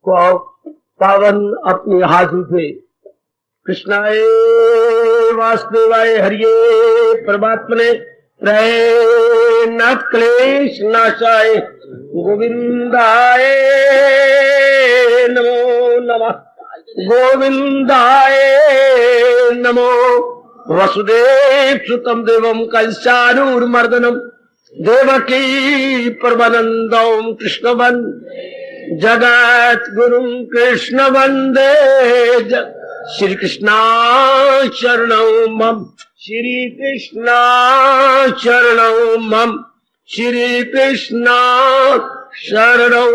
पावन अपनी हाथों से कृष्णाय वासुदेवाय हरिये परमात्मने रहे न क्लेश नाशाय गोविंदाय नमो नमः गोविंदाय नमो वसुदेव सुतम देवम कंसानूरमर्दनम देवकी परमानंदम कृष्ण जगत गुरु कृष्ण वंदे श्री कृष्णा शरणं मम श्री कृष्णा शरणं मम श्री कृष्णा शरणं।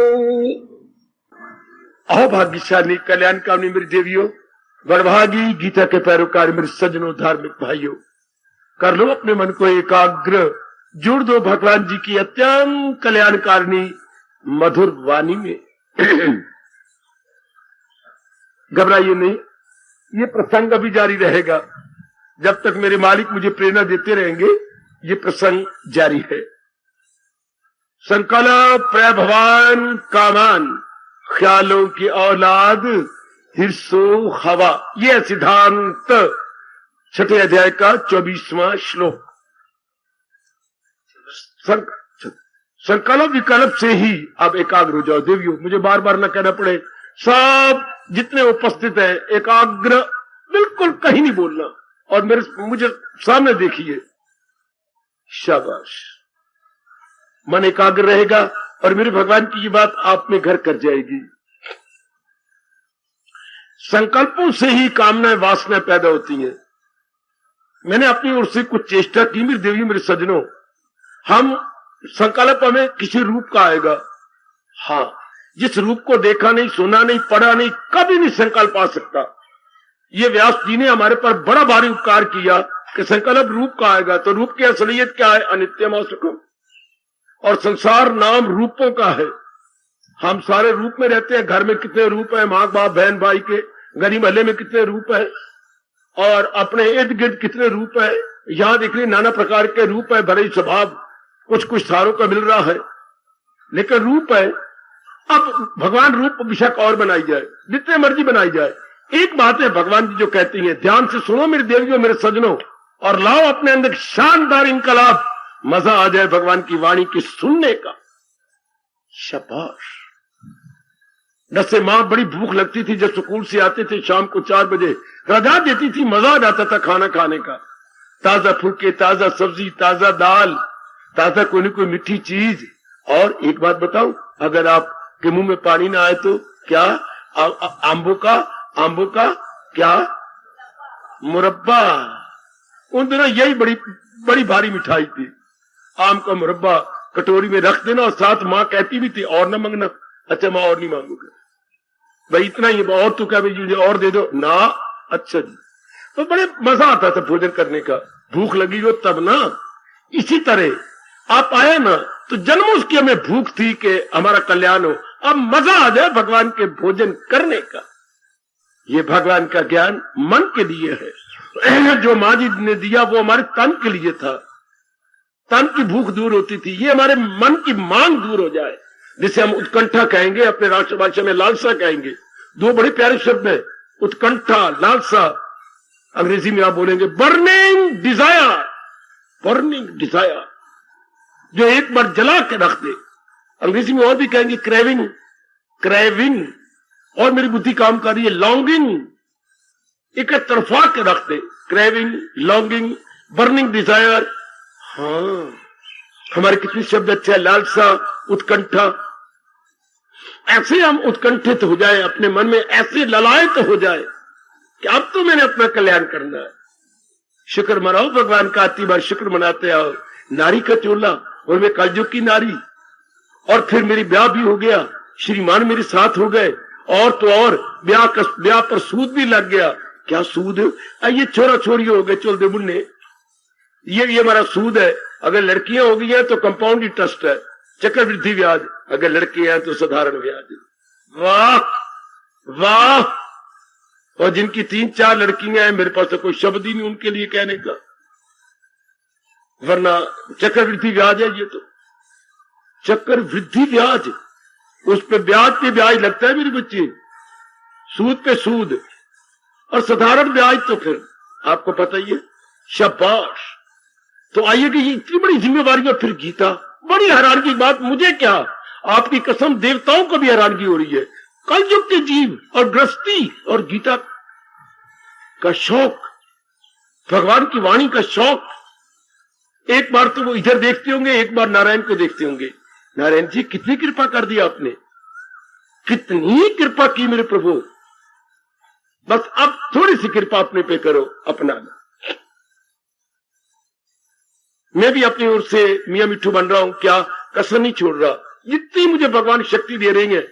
अभाग्यशाली कल्याणकामी मेरी देवियों, बड़भागी गीता के पैरोकार मेरे सज्जनों, धार्मिक भाइयों, कर लो अपने मन को एकाग्र, जुड़ दो भगवान जी की अत्यंत कल्याणकारिणी मधुर वाणी में। घबराइए नहीं, ये प्रसंग अभी जारी रहेगा जब तक मेरे मालिक मुझे प्रेरणा देते रहेंगे। ये प्रसंग जारी है। संकल्प प्रभवान कामान, ख्यालों की औलाद हिरसो हवा, यह सिद्धांत 6 अध्याय का 24वां श्लोक। संकल्प विकल्प से ही आप एकाग्र हो जाओ। देवियों, मुझे बार बार न कहना पड़े, सब जितने उपस्थित हैं एकाग्र, बिल्कुल कहीं नहीं बोलना और मुझे सामने देखिए। शाबाश, मन एकाग्र रहेगा और मेरे भगवान की ये बात आप में घर कर जाएगी। संकल्पों से ही कामनाएं वासनाएं पैदा होती हैं। मैंने अपनी ओर से कुछ चेष्टा की। मेरी देवी, मेरे सज्जनों, हम संकल्प हमें किसी रूप का आएगा। हाँ, जिस रूप को देखा नहीं, सुना नहीं, पढ़ा नहीं, कभी नहीं संकल्प आ सकता। ये व्यास जी ने हमारे पर बड़ा भारी उपकार किया कि संकल्प रूप का आएगा। तो रूप की असलियत क्या है? अनित्यम असुखम। और संसार नाम रूपों का है। हम सारे रूप में रहते हैं। घर में कितने रूप है, माँ बाप बहन भाई के, गली महल्ले में कितने रूप है, और अपने इर्द गिर्द कितने रूप है। यहां देख रही नाना प्रकार के रूप है। भले ही स्वभाव कुछ कुछ सारों का मिल रहा है, लेकिन रूप है। अब भगवान रूप विषक और बनाई जाए, जितने मर्जी बनाई जाए। एक बात है भगवान जी जो कहती है, ध्यान से सुनो मेरे देवियों, मेरे सज्जनों, और लाओ अपने अंदर शानदार इनकलाब। मजा आ जाए भगवान की वाणी की सुनने का। शाबाश। जैसे मां बड़ी भूख लगती थी, जब स्कूल से आते थे शाम को 4 बजे, रजा देती थी, मजा आ जाता था खाना खाने का। ताजा फुलके, ताजा सब्जी, ताजा दाल, ताजा कोई न कोई मीठी चीज। और एक बात बताऊं, अगर आप के मुंह में पानी ना आए तो क्या? आंबों का क्या मुरब्बा। उन दिनों यही बड़ी भारी मिठाई थी। आम का मुरब्बा कटोरी में रख देना, और साथ माँ कहती भी थी और ना मांगना। अच्छा माँ और नहीं मांगोगे भाई, इतना ही, और तो क्या भाई और दे दो ना। अच्छा जी, तो बड़े मजा आता था भोजन करने का। भूख लगी हो तब ना। इसी तरह आप आए ना, तो जन्मों की हमें भूख थी कि हमारा कल्याण हो। अब मजा आ जाए भगवान के भोजन करने का। ये भगवान का ज्ञान मन के लिए है। जो माँ जी ने दिया वो हमारे तन के लिए था। तन की भूख दूर होती थी, ये हमारे मन की मांग दूर हो जाए, जिसे हम उत्कंठा कहेंगे, अपने राष्ट्रभाषा में लालसा कहेंगे। 2 बड़े प्यारे शब्द हैं, उत्कंठा, लालसा। अंग्रेजी में आप बोलेंगे बर्निंग डिजायर। बर्निंग डिजायर, जो एक बार जला के रख दे। अंग्रेजी में और भी कहेंगे क्रेविंग, क्रेविंग। और मेरी बुद्धि काम कर रही है, लॉन्गिंग। एक तरफा के रख दे, क्रेविंग, लॉन्गिंग, बर्निंग डिजायर। हाँ, हमारे कितने शब्द अच्छे हैं, लालसा, उत्कंठा। ऐसे हम उत्कंठित हो जाए, अपने मन में ऐसे ललायत हो जाए कि अब तो मैंने अपना कल्याण करना है। शुक्र मनाओ भगवान का, आती बार शुक्र मनाते आओ। नारी का चोला, और मैं कलयुग की नारी। और फिर मेरी ब्याह भी हो गया, श्रीमान मेरे साथ हो गए। और तो और ब्याह पर सूद भी लग गया। क्या सूद? ये छोरा छोरी हो गए, चल दे बुन्ने, ये हमारा सूद है। अगर लड़कियां हो गई हैं तो कंपाउंड इंटरेस्ट है, चक्रवृद्धि ब्याज। अगर लड़के हैं तो साधारण ब्याज। वाह वाह। और जिनकी 3-4 लड़कियां हैं, मेरे पास तो कोई शब्द ही नहीं उनके लिए कहने का, वरना चक्रवृद्धि ब्याज है ये तो। चक्रवृद्धि ब्याज उस पे ब्याज लगता है मेरे बच्चे, सूद पे सूद, और साधारण ब्याज तो फिर आपको पता ही है। शाबाश। तो आइए कि ये इतनी बड़ी जिम्मेवारियां, फिर गीता, बड़ी हैरानगी की बात, मुझे क्या, आपकी कसम देवताओं को भी हैरानगी हो रही है। कलयुग के जीव और गृहस्थी और गीता का शौक, भगवान की वाणी का शौक। एक बार तो वो इधर देखते होंगे, एक बार नारायण को देखते होंगे। नारायण जी कितनी कृपा कर दी आपने, कितनी कृपा की मेरे प्रभु, बस अब थोड़ी सी कृपा अपने पे करो, अपनाना। मैं भी अपनी ओर से मियां मिट्ठू बन रहा हूं, क्या कसर नहीं छोड़ रहा। जितनी मुझे भगवान शक्ति दे रही है,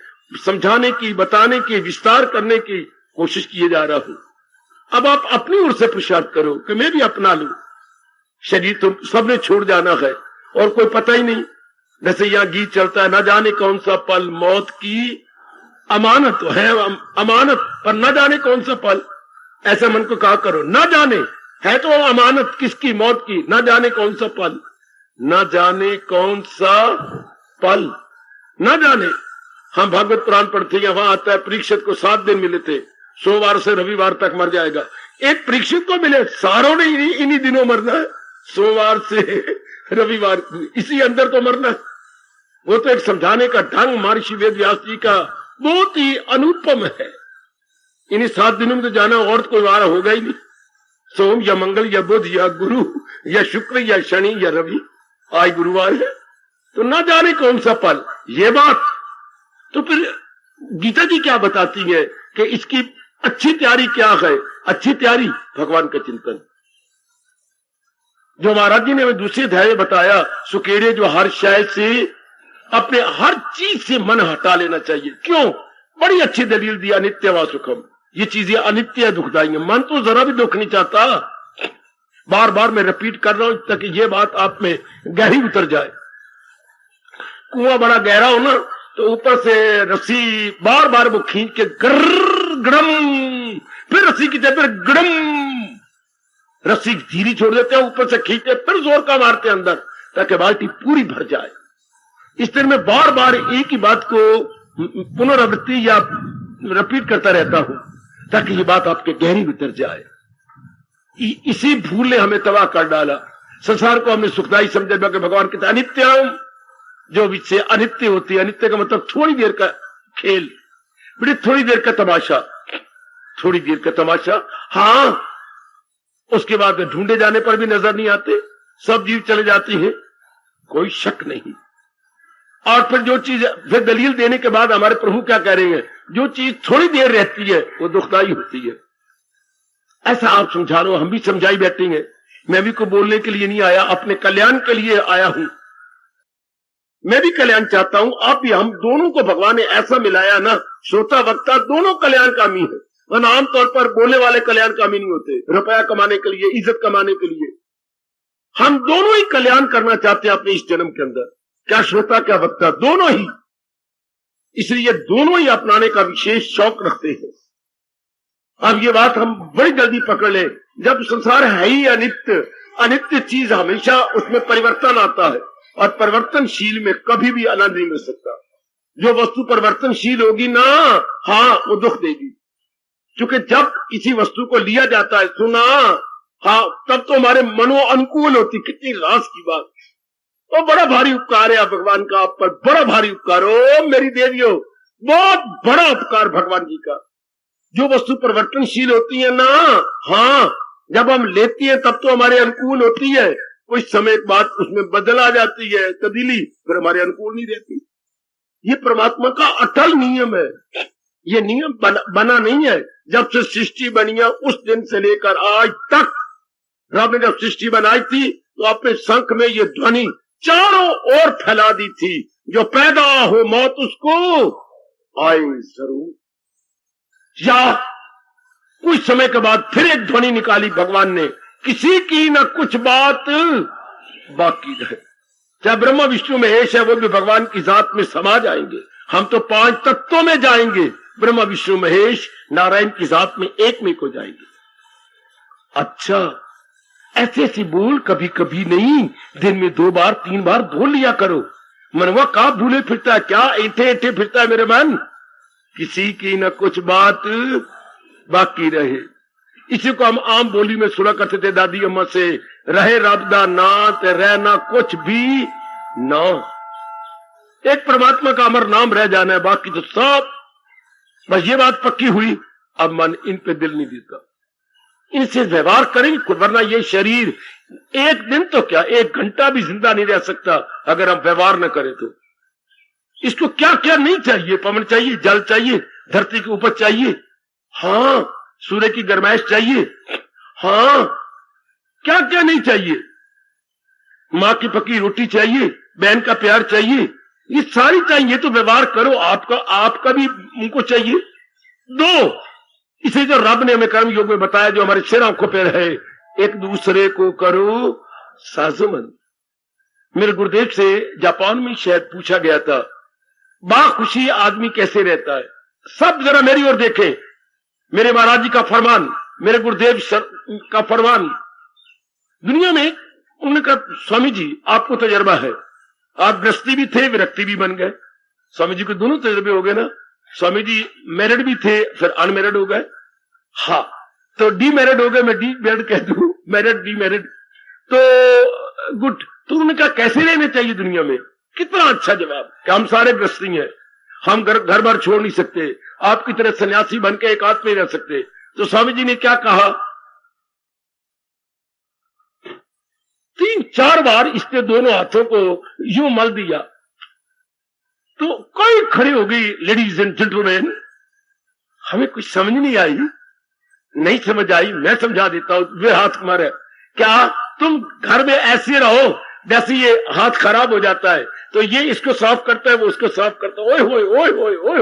समझाने की, बताने की, विस्तार करने की कोशिश किए जा रहा हूं। अब आप अपनी ओर से पुरुषार्थ करो कि मैं भी अपना लूं। शरीर तो सबने छोड़ जाना है और कोई पता ही नहीं। जैसे यहां गीत चलता है, न जाने कौन सा पल मौत की अमानत है, अमानत पर न जाने कौन सा पल। ऐसा मन को कहा करो, न जाने है तो अमानत किसकी, मौत की, न जाने कौन सा पल, न जाने कौन सा पल, न जाने। हम भागवत पुराण पढ़ते हैं, वहां आता है परीक्षित को 7 दिन मिले थे, सोमवार से रविवार तक मर जाएगा। एक परीक्षित को मिले, सारों ने इन्हीं दिनों मरना है, सोमवार से रविवार, इसी अंदर तो मरना है। वो तो एक समझाने का ढंग महर्षि वेद व्यास जी का बहुत ही अनुपम है। इन्हीं 7 दिनों में तो जाना, और कोई वार होगा ही नहीं। सोम या मंगल या बुध या गुरु या शुक्र या शनि या रवि, आज गुरुवार है, तो ना जाने कौन सा पल। ये बात तो फिर गीता जी क्या बताती है कि इसकी अच्छी तैयारी क्या है। अच्छी तैयारी भगवान का चिंतन, जो महाराज जी ने हमें दूसरे अध्याय बताया, सुकेड़े जो हर शय से, अपने हर चीज से मन हटा लेना चाहिए। क्यों? बड़ी अच्छी दलील दिया, नित्य व सुखम। ये चीजें अनित्य दुखदाई है, मन तो जरा भी दुख नहीं चाहता। बार बार मैं रिपीट कर रहा हूं ताकि ये बात आप में गहरी उतर जाए। कुआं बड़ा गहरा हो ना, तो ऊपर से रस्सी बार बार वो खींच के गड़म, फिर रस्सी की फिर गड़म, रस्सी धीरे छोड़ देते हैं, ऊपर से खींचते, फिर जोर का मारते अंदर, ताकि बाल्टी पूरी भर जाए। इस तरह में बार बार एक ही बात को पुनरावृत्ति या रिपीट करता रहता हूं, ताकि ये बात आपके गहरी उतर जाए। इसी भूल ने हमें तबाह कर डाला। संसार को हमने सुखदाई समझा कि भगवान कहते अनित्यम, जो विषय अनित्य होती है। अनित्य का मतलब थोड़ी देर का खेल, बड़ी थोड़ी देर का तमाशा, थोड़ी देर का तमाशा। हाँ, उसके बाद ढूंढे जाने पर भी नजर नहीं आते, सब जीव चले जाती हैं, कोई शक नहीं। और फिर जो चीज, फिर दलील देने के बाद हमारे प्रभु क्या कह रहे हैं, जो चीज थोड़ी देर रहती है वो दुखदाई होती है। ऐसा आप समझा लो, हम भी समझाई बैठेंगे। मैं भी को बोलने के लिए नहीं आया, अपने कल्याण के लिए आया हूं। मैं भी कल्याण चाहता हूं, आप भी, हम दोनों को भगवान ने ऐसा मिलाया ना, श्रोता वक्ता दोनों कल्याणकामी है। वरना आमतौर पर बोलने वाले कल्याणकामी नहीं होते, रुपया कमाने के लिए, इज्जत कमाने के लिए। हम दोनों ही कल्याण करना चाहते हैं अपने इस जन्म के अंदर, क्या श्रोता क्या वक्ता, दोनों ही। इसलिए दोनों ही अपनाने का विशेष शौक रखते हैं। अब ये बात हम बड़ी जल्दी पकड़ ले, जब संसार है ही अनित्य, अनित्य चीज हमेशा उसमें परिवर्तन आता है, और परिवर्तनशील में कभी भी आनंद नहीं मिल सकता। जो वस्तु परिवर्तनशील होगी ना, हाँ, वो दुख देगी। क्योंकि जब किसी वस्तु को लिया जाता है, सुना, हाँ, तब तो हमारे मनो अनुकूल होती। कितनी रास की बात। तो बड़ा भारी उपकार है भगवान का आप पर, बड़ा भारी उपकार। ओ मेरी देवियों, बहुत बड़ा उपकार भगवान जी का। जो वस्तु परिवर्तनशील होती है ना, हाँ, जब हम लेती है तब तो हमारे अनुकूल होती है, कुछ समय बाद उसमें बदल आ जाती है, तब्दीली, फिर हमारे अनुकूल नहीं रहती। ये परमात्मा का अटल नियम है। ये नियम बना नहीं है जब से सृष्टि बनी है, उस दिन से लेकर आज तक। रब ने जब सृष्टि बनाई थी तो अपने शंख में ये ध्वनि चारों ओर फैला दी थी, जो पैदा हो मौत उसको आए जरूर। या कुछ समय के बाद फिर एक ध्वनि निकाली भगवान ने, किसी की न कुछ बात बाकी रहे। चाहे ब्रह्मा विष्णु महेश है, वो भी भगवान की जात में समा जाएंगे। हम तो 5 तत्वों में जाएंगे, ब्रह्मा विष्णु महेश नारायण की जात में एक में को जाएंगे। अच्छा, ऐसे ऐसी बोल कभी कभी नहीं, दिन में 2 बार 3 बार बोल लिया करो। मनवा कहाँ भूले फिरता है, क्या ऐठे ऐठे फिरता है मेरे मन, किसी की न कुछ बात बाकी रहे। इसी को हम आम बोली में सुना करते थे दादी अम्मा से, रहे रब दा नाम ते रहना कुछ भी ना। एक परमात्मा का अमर नाम रह जाना है, बाकी तो सब। बस ये बात पक्की हुई, अब मन इन पे दिल नहीं देता, इनसे व्यवहार करेंगे, वरना ये शरीर एक दिन तो क्या, एक घंटा भी जिंदा नहीं रह सकता अगर हम व्यवहार न करें तो। इसको क्या क्या नहीं चाहिए, पवन चाहिए, जल चाहिए, धरती की उपज चाहिए, हाँ, सूर्य की गर्माइश चाहिए, हाँ, क्या क्या नहीं चाहिए, मां की पकी रोटी चाहिए, बहन का प्यार चाहिए, ये सारी चाहिए। तो व्यवहार करो, आपका भी उनको चाहिए दो। इसे जो रब ने हमें कर्म योग में बताया, जो हमारे सिर आंखों पे रहे, एक दूसरे को करो साजमंद। मेरे गुरुदेव से जापान में शायद पूछा गया था, बाखुशी आदमी कैसे रहता है। सब जरा मेरी ओर देखें, मेरे महाराज जी का फरमान, मेरे गुरुदेव का फरमान। दुनिया में उन्होंने कहा, स्वामी जी आपको तजर्बा है, आप गृहस्थी भी थे, विरक्ति भी बन गए। स्वामी जी को दोनों तजर्बे हो गए ना। स्वामी जी मैरिड भी थे, फिर अनमैरिड हो गए। हाँ, तो डी मैरिड हो गए, मैं डी मैरिड कह दूं, मैरिड डी मैरिड, तो गुड। तो उन्होंने कहा कैसे रहना चाहिए दुनिया में। कितना अच्छा जवाब कि हम सारे गृहस्थी हैं, हम घर बार छोड़ नहीं सकते, आपकी तरह सन्यासी बन के एक हाथ में रह सकते। तो स्वामी जी ने क्या कहा, 3-4 बार इसने दोनों हाथों को यूं मल दिया, तो कोई खड़ी हो गई, लेडीज एंड जेंटलमैन। हमें कुछ समझ नहीं आई, नहीं समझ आई, मैं समझा देता हूं। वे हाथ मारे, क्या तुम घर में ऐसे रहो जैसे ये हाथ खराब हो जाता है, तो ये इसको साफ करता है, वो उसको साफ करता है, ओए होए ओए होए ओए।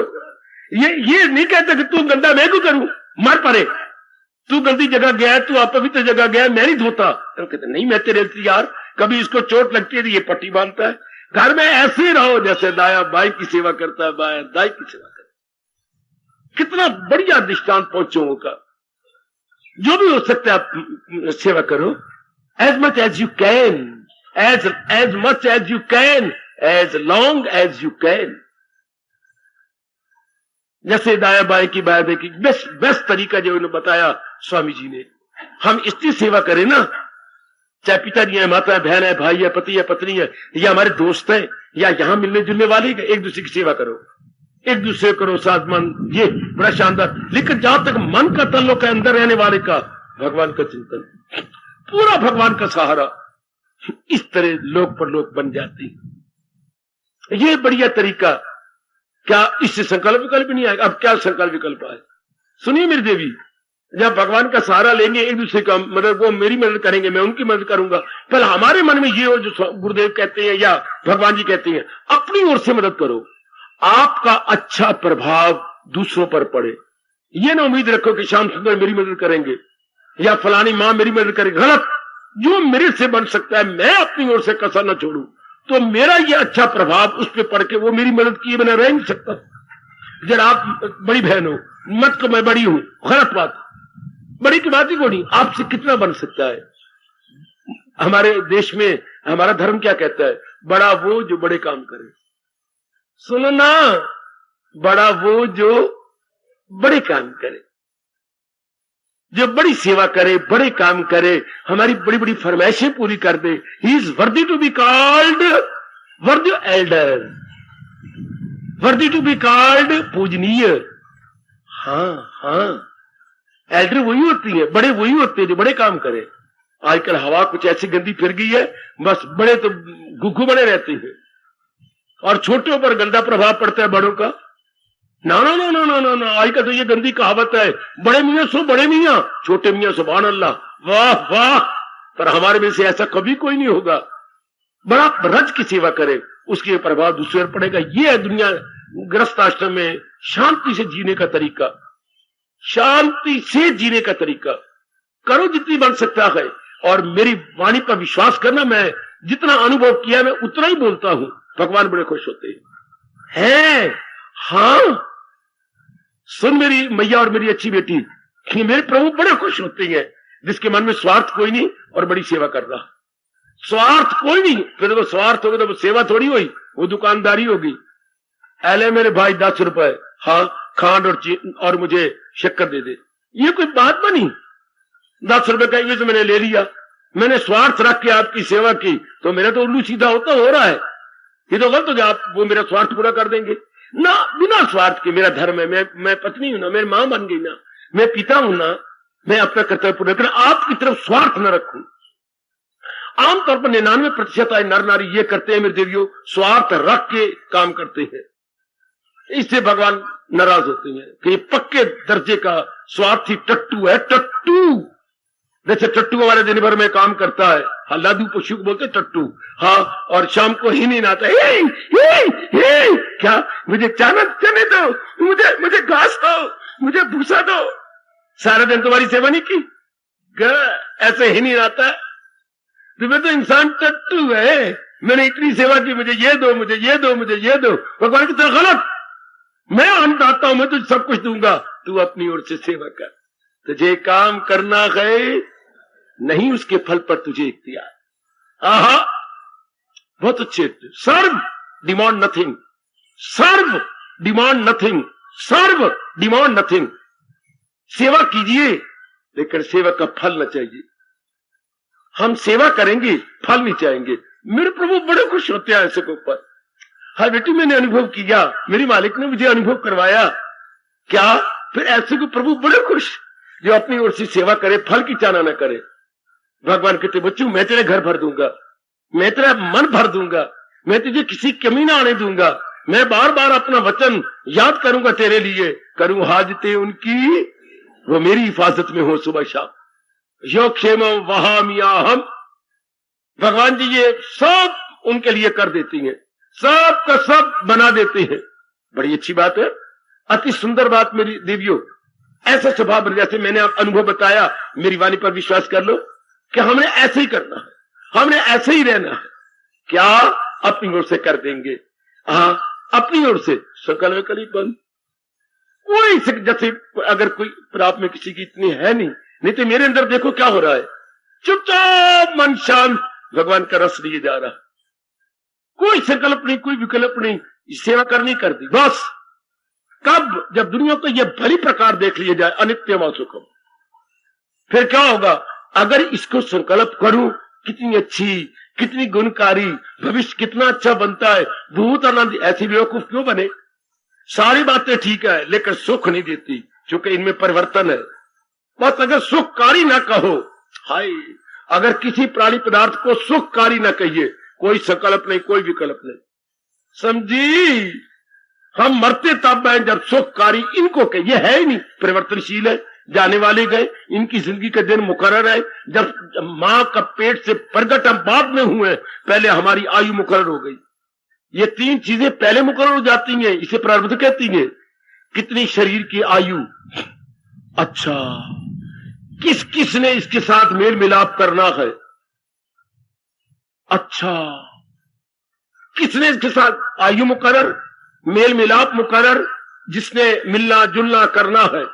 ये नहीं कहता कि तू गंदा मैं क्यों करूं, मर पड़े, तू गंदी जगह गया है, तू अपवित्र जगह गया है, मैं नहीं धोता। तो कहते नहीं मैं तेरे यार, कभी इसको चोट लगती है तो ये पट्टी बांधता है। घर में ऐसे रहो जैसे दाया बाई की सेवा करता है, बाया दाई की सेवा करता है। कितना बढ़िया दृष्टांत पहुंचों का। जो भी हो सकता है आप सेवा करो, as much as you can, as much as you can, as long as you can. जैसे दाया बाई की बाया बाई की बेस्ट तरीका जो उन्होंने बताया स्वामी जी ने, हम इसकी सेवा करें ना, चाहे पिताजी है, माता है, बहन है, भाई है, पति है, पत्नी है, या हमारे दोस्त हैं, या यहां मिलने जुलने वाले, एक दूसरे की सेवा करो, एक दूसरे करो साथमंद, ये बड़ा शानदार। लेकिन जहां तक मन का तल्लुक है अंदर रहने वाले का, भगवान का चिंतन, पूरा भगवान का सहारा, इस तरह लोक परलोक बन जाती। ये बढ़िया तरीका। क्या इससे संकल्प विकल्प नहीं आएगा? अब क्या संकल्प विकल्प आए? सुनिए मेरी देवी, जब भगवान का सहारा लेंगे, एक दूसरे का मदद, वो मेरी मदद करेंगे, मैं उनकी मदद करूंगा, पहले हमारे मन में ये हो जो गुरुदेव कहते हैं या भगवान जी कहते हैं, अपनी ओर से मदद करो, आपका अच्छा प्रभाव दूसरों पर पड़े। ये ना उम्मीद रखो कि श्याम सुंदर मेरी मदद करेंगे या फलानी मां मेरी मदद करेगी। गलत। जो मेरे से बन सकता है, मैं अपनी ओर से कसर न छोड़ू, तो मेरा ये अच्छा प्रभाव उस पर पड़ के वो मेरी मदद किए बिना रह नहीं सकता। जब आप बड़ी बहन हो, मत तो मैं बड़ी हूं, गलत बात। बड़ी की बात ही को नहीं, आपसे कितना बन सकता है। हमारे देश में हमारा धर्म क्या कहता है? बड़ा वो जो बड़े काम करे। सुनो ना, बड़ा वो जो बड़े काम करे, जो बड़ी सेवा करे, बड़े काम करे, हमारी बड़ी बड़ी फरमाइशें पूरी कर दे। He is worthy to be called worthy elder, worthy to be called पूजनीय। हाँ हाँ, एल्डर वही होती है, बड़े वही होते हैं जो बड़े काम करे। आजकल हवा कुछ ऐसी गंदी फिर गई है, बस बड़े तो गुग्गू बने रहते हैं और छोटों पर गंदा प्रभाव पड़ता है बड़ों का। ना ना ना ना ना ना ना, आजकल तो ये गंदी कहावत है, बड़े मियां सो बड़े मियां, छोटे मियां सुभान अल्लाह, वाह वाह। पर हमारे में से ऐसा कभी कोई नहीं होगा। बड़ा रज की सेवा करे, उसके प्रभाव दूसरे पर पड़ेगा। ये है दुनिया गृहस्थ आश्रम में शांति से जीने का तरीका, शांति से जीने का तरीका। करो जितनी बन सकता है, और मेरी वाणी पर विश्वास करना, मैं जितना अनुभव किया मैं उतना ही बोलता हूं। भगवान बड़े खुश होते हैं। हाँ, सुन मेरी मैया और मेरी अच्छी बेटी, मेरे प्रभु बड़े खुश होते हैं जिसके मन में स्वार्थ कोई नहीं और बड़ी सेवा कर रहा। स्वार्थ कोई नहीं। फिर वो स्वार्थ होगा तो वो सेवा थोड़ी हुई, वो दुकानदारी होगी। अले मेरे भाई 10 रुपए, हाँ खांड और मुझे शक्कर दे दे, ये कोई बात बनी? 10 रुपए का तो मैंने ले लिया, मैंने स्वार्थ रख के आपकी सेवा की, तो मेरा तो उल्लू सीधा होता हो रहा है, ये तो गलत हो जाए। आप वो मेरा स्वार्थ पूरा कर देंगे ना, बिना स्वार्थ के। मेरा धर्म है, मैं पत्नी हूं ना, मेरी मां बन गई ना, मैं पिता हूं ना, मैं अपना कर्तव्य पूरा कर, आपकी तरफ स्वार्थ न रखूं। आमतौर पर 99% आए नर नारी ये करते हैं मेरे देवियों, स्वार्थ रख के काम करते हैं। इससे भगवान नाराज होते हैं कि ये पक्के दर्जे का स्वार्थी टट्टू है, टट्टू। जैसे टट्टू हमारे दिन भर में काम करता है, हाँ लादू पशु को बोलते टट्टू, हाँ, और शाम को ही नहीं आता हे, हे, क्या मुझे चने दो, मुझे घास दो, मुझे भूसा दो। सारा दिन तुम्हारी सेवा नहीं की, ऐसे ही नहीं आता। तुम्हें तो इंसान टट्टू है, मैंने इतनी सेवा की, मुझे ये दो, मुझे ये दो, मुझे ये दो। भगवान की तरह गलत, मैं अन्नदाता हूं, मैं तुझे सब कुछ दूंगा, तू अपनी ओर से सेवा कर। तुझे काम करना है, नहीं उसके फल पर तुझे इख्तियार। आहा, बहुत अच्छे। सर्व डिमांड नथिंग, सर्व डिमांड नथिंग, सर्व डिमांड नथिंग। सेवा कीजिए लेकिन सेवा का फल न चाहिए। हम सेवा करेंगे, फल नहीं चाहेंगे। मेरे प्रभु बड़े खुश होते हैं ऐसे के ऊपर। हर बेटी मैंने अनुभव किया, मेरी मालिक ने मुझे अनुभव करवाया। क्या फिर ऐसे को प्रभु बड़े खुश, जो अपनी ओर से सेवा करे, फल की चाहना न करे। भगवान कहते बच्चों मैं तेरे घर भर दूंगा, मैं तेरा मन भर दूंगा, मैं तुझे किसी कमी ना आने दूंगा, मैं बार बार अपना वचन याद करूंगा तेरे लिए, करूं हाजते उनकी, वो मेरी हिफाजत में हो सुबह शाम। यो क्षेम वहामिया हम, भगवान जी ये सब उनके लिए कर देती हैं, सब का सब बना देते हैं। बड़ी अच्छी बात है, अति सुंदर बात मेरी देवियों। ऐसा स्वभाव, जैसे मैंने आप अनुभव बताया, मेरी वाणी पर विश्वास कर लो कि हमने ऐसे ही करना है, हमने ऐसे ही रहना है। क्या अपनी ओर से कर देंगे, हाँ अपनी ओर से। सकल विकल बंद कोई, जैसे अगर कोई आप में किसी की इतनी है नहीं तो मेरे अंदर देखो क्या हो रहा है, चुपचाप मन शांत, भगवान का रस लिए जा रहा, कोई संकल्प नहीं, कोई विकल्प नहीं, सेवा करनी कर दी बस। कब? जब दुनिया को यह भली प्रकार देख लिया जाए, अनित्यम सुखम, फिर क्या होगा? अगर इसको संकल्प करूं, कितनी अच्छी, कितनी गुणकारी, भविष्य कितना अच्छा बनता है, बहुत आनंद। ऐसी बेवकूफ क्यों बने? सारी बातें ठीक है लेकिन सुख नहीं देती, क्योंकि इनमें परिवर्तन है। बस अगर सुखकारी ना कहो, हाय, अगर किसी प्राणी पदार्थ को सुखकारी ना कहिए, कोई संकल्प नहीं, कोई विकल्प नहीं, समझी? हम मरते तब हैं जब सुखकारी इनको कहिए, है ही नहीं, परिवर्तनशील है, जाने वाले गए, इनकी जिंदगी का दिन मुकर्रर है। जब मां का पेट से प्रगट हम बाद में हुए, पहले हमारी आयु मुकर्रर हो गई। ये 3 चीजें पहले मुकर्रर हो जाती हैं, इसे प्रारब्ध कहती हैं। कितनी शरीर की आयु, अच्छा किस किस ने इसके साथ मेल मिलाप करना है, अच्छा किसने इसके साथ आयु मुकर्रर, मेल मिलाप मुकर्रर, जिसने मिलना जुलना करना है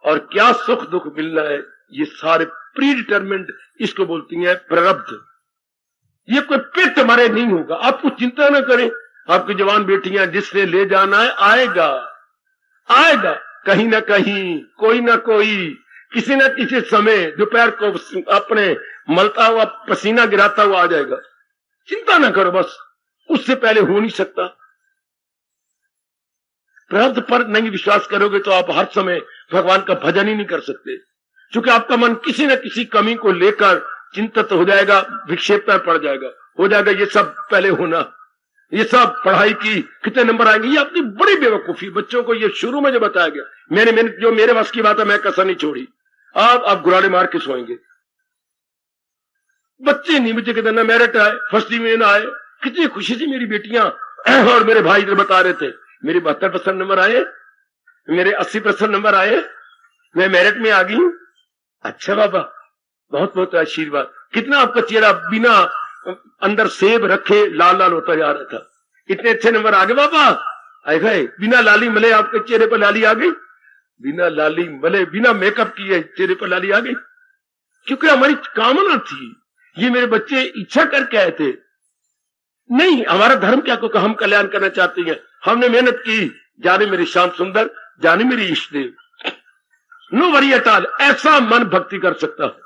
और क्या सुख दुख मिलना है, ये सारे प्री डिटरमिन्ड, इसको बोलती हैं प्रारब्ध। ये कोई पेट हमारे नहीं होगा, आप कुछ चिंता न करें। आपकी जवान बेटियां, जिसने ले जाना है आएगा, आएगा कहीं ना कहीं, कोई ना कोई, किसी न किसी समय दोपहर को अपने मलता हुआ पसीना गिराता हुआ आ जाएगा। चिंता ना करो, बस उससे पहले हो नहीं सकता। प्रारब्ध पर नहीं विश्वास करोगे तो आप हर समय भगवान का भजन ही नहीं कर सकते, क्योंकि आपका मन किसी न किसी कमी को लेकर चिंतित हो जाएगा, विक्षेप में पड़ जाएगा, हो जाएगा ये सब पहले होना, ये सब पढ़ाई की कितने नंबर आएंगे, ये अपनी बड़ी बेवकूफी। बच्चों को ये शुरू में जो बताया गया, मैंने जो मेरे वश की बात है मैं कसर नहीं छोड़ी। आप गुराड़े मार के सोएंगे। बच्चे नहीं, मुझे कहते ना मेरिट आए, फर्स्ट डिवीजन आए, कितनी खुशी थी मेरी बेटियां और मेरे भाई इधर बता रहे थे, मेरे 72% नंबर आए, मेरे 80% नंबर आए, मैं मेरिट में आ गई हूं। अच्छा बाबा, बहुत बहुत आशीर्वाद। कितना आपका चेहरा बिना अंदर सेब रखे लाल लाल होता जा रहा था, इतने अच्छे नंबर आ गए बाबा। आए गए बिना लाली मले, आपके चेहरे पर लाली आ गई, बिना लाली मले, बिना मेकअप किए चेहरे पर लाली आ गई, क्योंकि हमारी कामना थी ये मेरे बच्चे इच्छा करके आए थे। नहीं, हमारा धर्म क्या को हम कल्याण करना चाहते हैं, हमने मेहनत की, जाने मेरे श्याम सुंदर, जाने मेरी इष्ट देव। नो वरी एट ऑल, ऐसा मन भक्ति कर सकता है।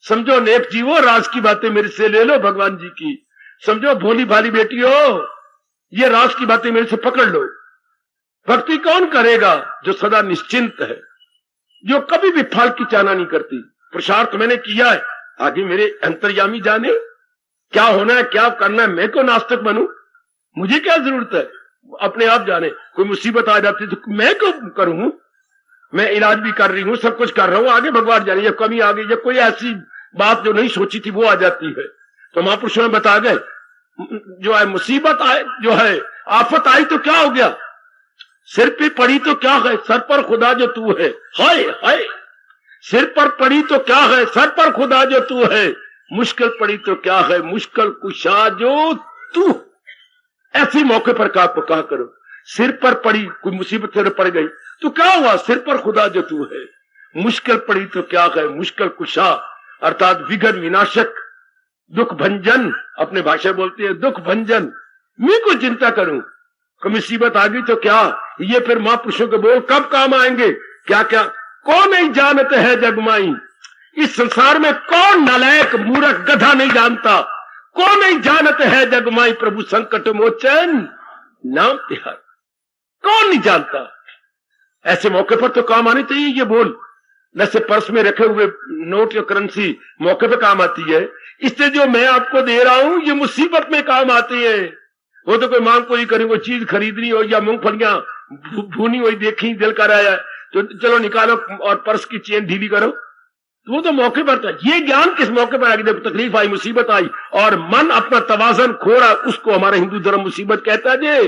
समझो नेक जीवो, राज की बातें मेरे से ले लो भगवान जी की। समझो भोली भाली बेटी हो, ये राज की बातें मेरे से पकड़ लो। भक्ति कौन करेगा? जो सदा निश्चिंत है, जो कभी भी फल की चाहना नहीं करती। पुरुषार्थ मैंने किया है, आगे मेरे अंतर्यामी जाने क्या होना है, क्या करना है। मैं क्यों नास्तिक बनूं? मुझे क्या जरूरत है? अपने आप जाने। कोई मुसीबत आ जाती तो मैं क्यों करूं? मैं इलाज भी कर रही हूं, सब कुछ कर रहा हूं, आगे भगवान जाने। जब कमी आ गई, जब कोई ऐसी बात जो नहीं सोची थी वो आ जाती है, तो महापुरुषों ने बता गए, जो है मुसीबत आए, जो है आफत आई तो क्या हो गया? सिर पे पड़ी तो क्या है, सर पर खुदा जो तू है। हाय हाय, सिर पर पड़ी तो क्या है, सर पर खुदा जो तू है। मुश्किल पड़ी तो क्या है, मुश्किल कुशा जो तू। ऐसे मौके पर कहा करो, सिर पर पड़ी कोई मुसीबत सिर पड़ गई तो क्या हुआ, सिर पर खुदा जो तू है। मुश्किल पड़ी तो क्या है, मुश्किल कुशा अर्थात विघ्न विनाशक, दुख भंजन, अपने भाषा बोलते हैं दुख भंजन। मैं को चिंता करूं, कोई मुसीबत आ गई तो क्या। ये फिर महापुरुषों के बोल कब काम आएंगे? क्या क्या कौन नहीं जानते है जगमाई। इस संसार में कौन नालायक मूर्ख गधा नहीं जानता, कौन नहीं जानते है जगमाई प्रभु संकट मोचन नाम तिहार। कौन नहीं जानता? ऐसे मौके पर तो काम आनी चाहिए ये बोल। जैसे पर्स में रखे हुए नोट या करेंसी मौके पर काम आती है, इससे जो मैं आपको दे रहा हूं ये मुसीबत में काम आती है। वो तो कोई मांग कोई करी, वो चीज खरीदनी हो या मूंगफलियां भूनी हुई देखी, दिल कर आया तो चलो निकालो और पर्स की चेन ढीली करो, तो वो तो मौके पर था। ये ज्ञान किस मौके पर आगे, जब तकलीफ आई, मुसीबत आई और मन अपना तवाजन खो रहा, उसको हमारा हिंदू धर्म मुसीबत कहता है जे।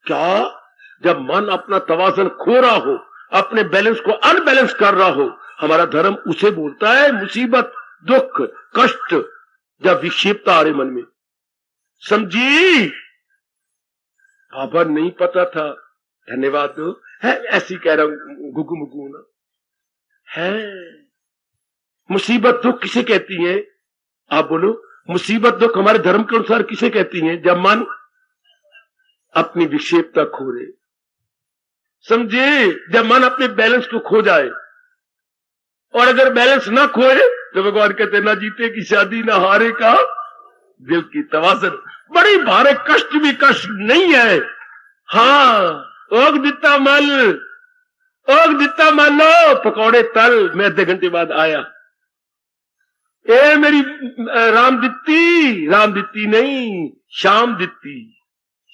क्या? जब मन अपना तवाजन खो रहा हो, अपने बैलेंस को अनबैलेंस कर रहा हो, हमारा धर्म उसे बोलता है मुसीबत, दुख, कष्ट, जब विक्षेपता आ रही मन में। समझी? बाबा नहीं पता था, धन्यवाद दो है, ऐसी कह रहा हूं गुगु मुगु ना है। मुसीबत दुख किसे कहती है? आप बोलो। मुसीबत दुख हमारे धर्म के अनुसार किसे कहती है? जब मन अपनी विक्षेपता खो रहे, समझे, जब मन अपने बैलेंस को खो जाए। और अगर बैलेंस ना खोए तो भगवान कहते ना जीते की शादी ना हारे का दिल की तवाज़न। बड़ी भारे कष्ट भी कष्ट नहीं है। हाँ, ओग दिता लो पकौड़े तल। मैं आधे घंटे बाद आया, ए मेरी राम दित्ती नहीं श्याम दित्ती,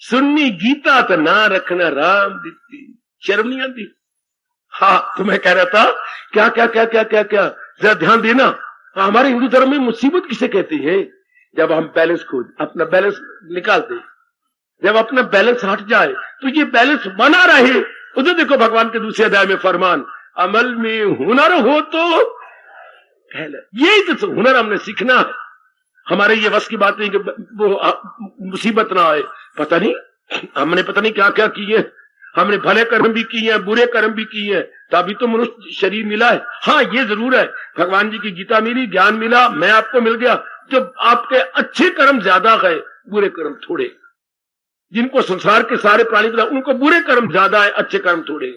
सुन्नी गीता तो ना रखना राम दित्ती, शर्म नहीं आती। हाँ, तो मैं कह रहा था क्या क्या क्या क्या क्या क्या, जरा ध्यान देना। हमारे हिंदू धर्म में मुसीबत किसे कहती है? जब हम बैलेंस खोज अपना बैलेंस निकालते, जब अपना बैलेंस हट जाए तो ये बैलेंस बना रहे। उधर देखो भगवान के दूसरे अध्याय में फरमान, अमल में हुनर हो तो यही तो हुनर हमने सीखना है। हमारे ये वश की बात नहीं कि वो मुसीबत ना आए। पता नहीं हमने पता नहीं क्या क्या किए, हमने भले कर्म भी किए हैं, बुरे कर्म भी किए हैं, तभी तो मनुष्य शरीर मिला है। हाँ, ये जरूर है, भगवान जी की गीता मिली, ज्ञान मिला, मैं आपको मिल गया। जब आपके अच्छे कर्म ज्यादा है, बुरे कर्म थोड़े। जिनको संसार के सारे प्राणी पता, उनको बुरे कर्म ज्यादा है, अच्छे कर्म थोड़े।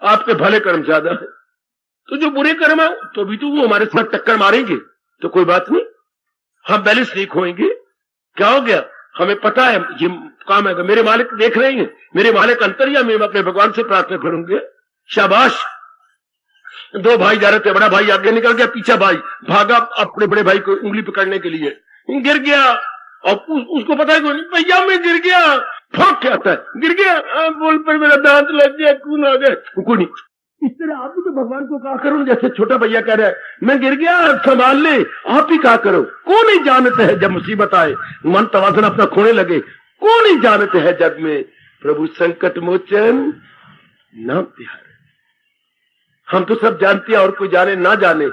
आपके भले कर्म ज्यादा है, तो जो बुरे कर्म है तो भी तो वो हमारे साथ टक्कर मारेंगे, तो कोई बात नहीं, हम बैलेंस नहीं खोएंगे। क्या हो गया? हमें पता है ये काम है, मेरे मालिक देख रहे हैं, मेरे मालिक अंतर्यामी, मैं अपने भगवान से प्रार्थना करूंगे। शाबाश। दो भाई जा रहे थे, बड़ा भाई आगे निकल गया, पीछा भाई भागा अपने बड़े भाई को उंगली पकड़ने के लिए, गिर गया और उसको पता है भैया मैं गिर गया। फौक क्या आता है, गिर गया, बोल पर मेरा दांत लग गया, खून आ गया, नहीं। इस तरह आप भी तो भगवान को कहा करो, जैसे छोटा भैया कह रहा है मैं गिर गया संभाल ले, आप ही कहा करो। कौन नहीं जानते हैं जब मुसीबत आए मन तवाज़ुन अपना खोने लगे, कौन नहीं जानते हैं जग में प्रभु संकट मोचन नाम तिहार। हम तो सब जानते हैं, और कोई जाने ना जाने,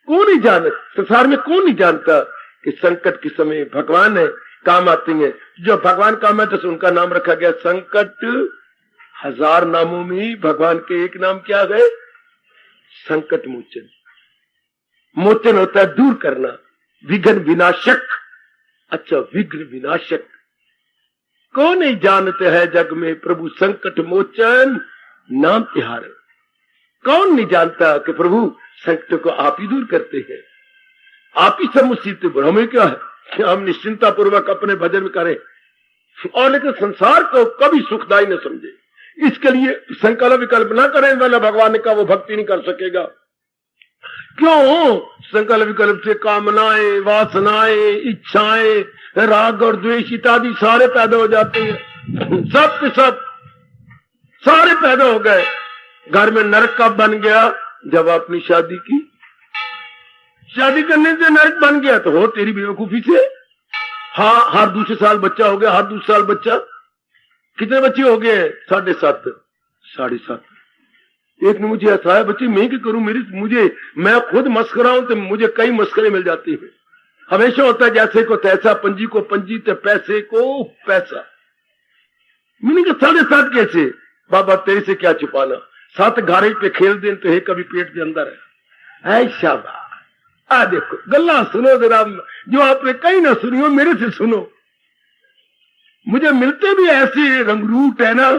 कौन नहीं जाने संसार में, कौन नहीं जानता कि संकट के समय भगवान है काम आती है। जो भगवान काम है तो उनका नाम रखा गया संकट। हजार नामों में भगवान के एक नाम क्या है? संकट मोचन। मोचन होता है दूर करना, विघ्न विनाशक। अच्छा, विघ्न विनाशक कौन नहीं जानते हैं जग में प्रभु संकट मोचन नाम तिहार। कौन नहीं जानता कि प्रभु संकट को आप ही दूर करते हैं, आप ही सब मुसीबतें दूर। हमें क्या है कि हम निश्चिंता पूर्वक अपने भजन में करें और लेकिन संसार को कभी सुखदायी न समझे, इसके लिए संकल्प विकल्प ना करें, वाला भगवान ने कहा वो भक्ति नहीं कर सकेगा। क्यों? संकल्प विकल्प से कामनाएं, वासनाएं, इच्छाएं, राग और द्वेष इत्यादि सारे पैदा हो जाते हैं। सब के सब सारे पैदा हो गए। घर में नरक कब बन गया? जब आपने शादी की। शादी करने से नरक बन गया तो हो तेरी बेवकूफी से। हाँ, हर दूसरे साल बच्चा हो गया, हर दूसरे साल बच्चा। कितने बच्चे हो गए? 7.5 7.5। एक ने मुझे हंसाया, बच्चे मैं क्या करूं, मैं खुद मस्करा हूं तो मुझे कई मस्करे मिल जाते हैं। हमेशा होता है जैसे को तैसा, पंजी को पंजी, तो पैसे को पैसा। मैंने कहा 7.5 कैसे? बाबा तेरे से क्या छुपाना, 7 घारे पे खेल दे तो है कभी पेट के अंदर है। ऐसा आ देखो गल्ला सुनो जरा, जो आपने कहीं ना सुनी हो मेरे से सुनो। मुझे मिलते भी ऐसे रंगरूट है ना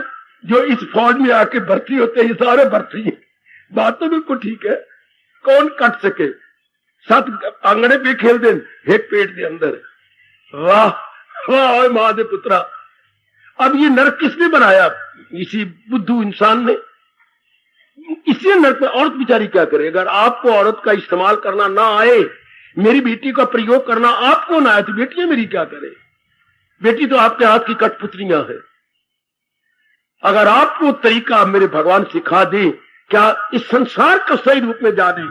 जो इस फौज में आके भर्ती होते हैं, ये सारे भर्ती हैं। बात तो बिल्कुल ठीक है, कौन कट सके? 7 आंगने पे खेल दे एक पेट के अंदर। वाह वाह महादेव पुत्रा। अब ये नरक किसने बनाया? इसी बुद्धू इंसान ने। इसी नरक में औरत बेचारी क्या करे? अगर आपको औरत का इस्तेमाल करना ना आए, मेरी बेटी का प्रयोग करना आपको ना आए, तो बेटियां मेरी क्या करे? बेटी तो आपके हाथ की कठपुतलियां है। अगर आपको तरीका मेरे भगवान सिखा दे, क्या इस संसार को सही रूप में जाने।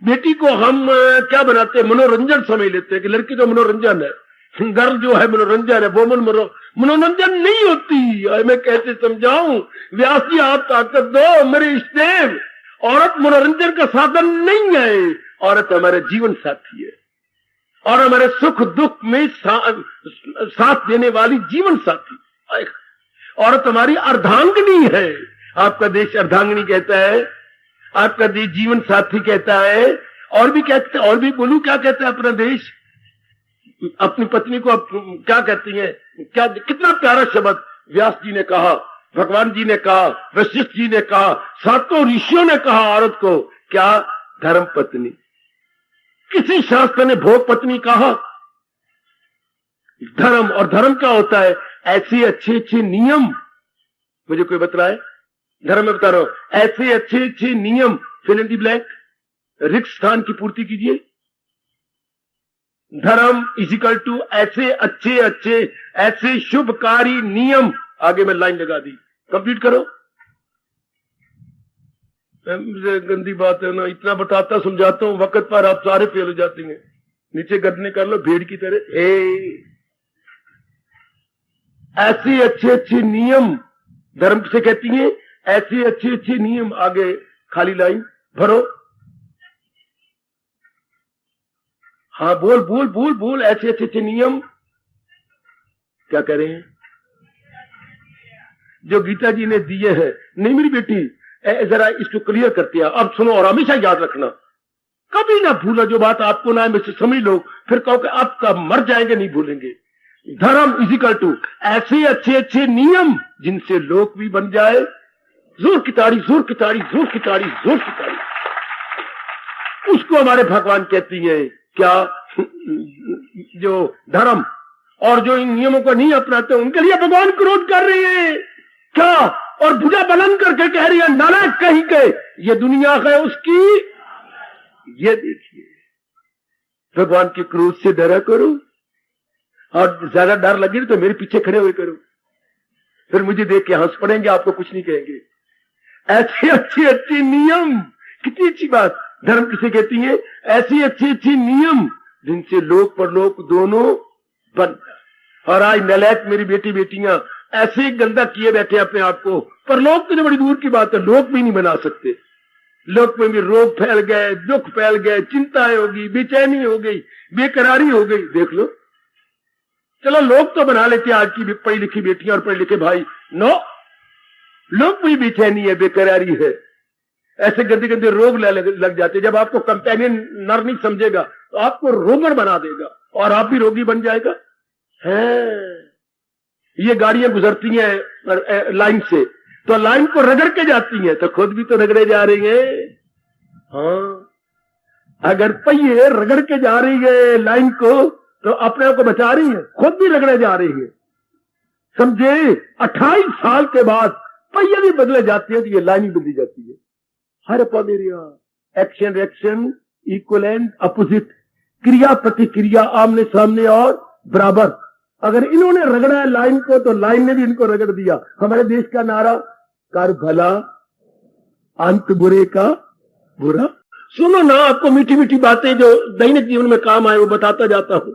बेटी को हम क्या बनाते हैं? मनोरंजन समझ लेते हैं कि लड़की तो मनोरंजन है, गर्ल जो है मनोरंजन है। वो मनोरंजन नहीं होती। मैं कैसे समझाऊं? व्यास जी आप ताकत दो मेरे इष्टदेव। औरत मनोरंजन का साधन नहीं है, औरत हमारे जीवन साथी है और हमारे सुख दुख में साथ देने वाली जीवन साथी। औरत हमारी अर्धांगिनी है। आपका देश अर्धांगिनी कहता है, आपका देश जीवन साथी कहता है, और भी कहते, और भी बोलूं क्या कहता है अपना देश? अपनी पत्नी को क्या कहती है? क्या कितना प्यारा शब्द व्यास जी ने कहा, भगवान जी ने कहा, वशिष्ठ जी ने कहा, 7 ऋषियों ने कहा औरत को क्या? धर्म पत्नी। किसी शास्त्र ने भोग पत्नी कहा? धर्म। और धर्म क्या होता है? ऐसे अच्छे अच्छे नियम। मुझे कोई बता रहा है? धर्म में बता रहा हूं, ऐसे अच्छे अच्छे नियम। फिल इन द ब्लैंक, रिक्त स्थान की पूर्ति कीजिए। धर्म इजिकल टू ऐसे अच्छे अच्छे, ऐसे शुभकारी नियम। आगे में लाइन लगा दी, कंप्लीट करो। गंदी बात है ना, इतना बताता समझाता हूं, वक्त पर आप सारे फेल हो जाते हैं। नीचे गदने कर लो भेड़ की तरह। ऐसे अच्छे अच्छे नियम धर्म से कहती है, ऐसे अच्छे अच्छे नियम। आगे खाली लाइन भरो। हाँ बोल बोल बोल बोल। ऐसे अच्छे अच्छे नियम क्या कह रहे हैं? जो गीता जी ने दिए हैं। नहीं मेरी बेटी, जरा इसको क्लियर करते हैं। अब सुनो और हमेशा याद रखना, कभी ना भूलो जो बात आपको ना मुझसे समझ लो, फिर कहो कि आप तब मर जाएंगे, नहीं भूलेंगे। धर्म इजिकल टू ऐसे अच्छे अच्छे नियम जिनसे लोक भी बन जाए। जोर की ताड़ी, जोर की ताड़ी, जोर की ताड़ी, जोर की ताड़ी। उसको हमारे भगवान कहती है क्या? जो धर्म और जो इन नियमों को नहीं अपनाते उनके लिए भगवान क्रोध कर रहे हैं क्या? और भुजा बुलंद करके कह रही है नालायक कहीं के, ये दुनिया है उसकी। ये देखिए, भगवान के क्रोध से डरा करो, और ज्यादा डर लगे तो मेरे पीछे खड़े हुए करो, फिर मुझे देख के हंस पड़ेंगे, आपको कुछ नहीं कहेंगे। ऐसे अच्छे अच्छे नियम, कितनी अच्छी बात। धर्म किसे कहती है? ऐसे अच्छे अच्छे नियम जिनसे लोक परलोक दोनों बन। और आज नलायक मेरी बेटी बेटियां ऐसे गंदा किए बैठे अपने आप को। परलोक तो बड़ी दूर की बात है, लोक भी नहीं बना सकते। लोक में भी रोग फैल गए, दुख फैल गए, चिंताएं होगी, बेचैनी हो गई, बेकरारी हो गई। देख लो, चलो लोग तो बना लेते आज की पढ़ी लिखी बेटियां और पढ़े लिखे भाई। नो, लोग भी बेचैनी है, बेकरारी है। ऐसे गंदे गंदे रोग लग जाते। जब आपको कंपेनियन नर नहीं समझेगा तो आपको रोगन बना देगा और आप भी रोगी बन जाएगा। है ये गाड़ियां गुजरती हैं लाइन से, तो लाइन को रगड़ के जाती हैं, तो खुद भी तो रगड़े जा रही है। हाँ, अगर पहिए रगड़ के जा रही है लाइन को, तो अपने आप को बचा रही है, खुद भी रगड़े जा रही है। समझे? 28 साल के बाद पहिए भी बदले जाते हैं, तो ये लाइन ही बदली जाती है। हर पॉलिरिया, एक्शन रिएक्शन, इक्वलेंट अपोजिट, क्रिया प्रतिक्रिया, आमने सामने और बराबर। अगर इन्होंने रगड़ा है लाइन को, तो लाइन ने भी इनको रगड़ दिया। हमारे देश का नारा, कर भला अंत बुरे का बुरा। सुनो ना, आपको मीठी मीठी बातें जो दैनिक जीवन में काम आए वो बताता जाता हूं।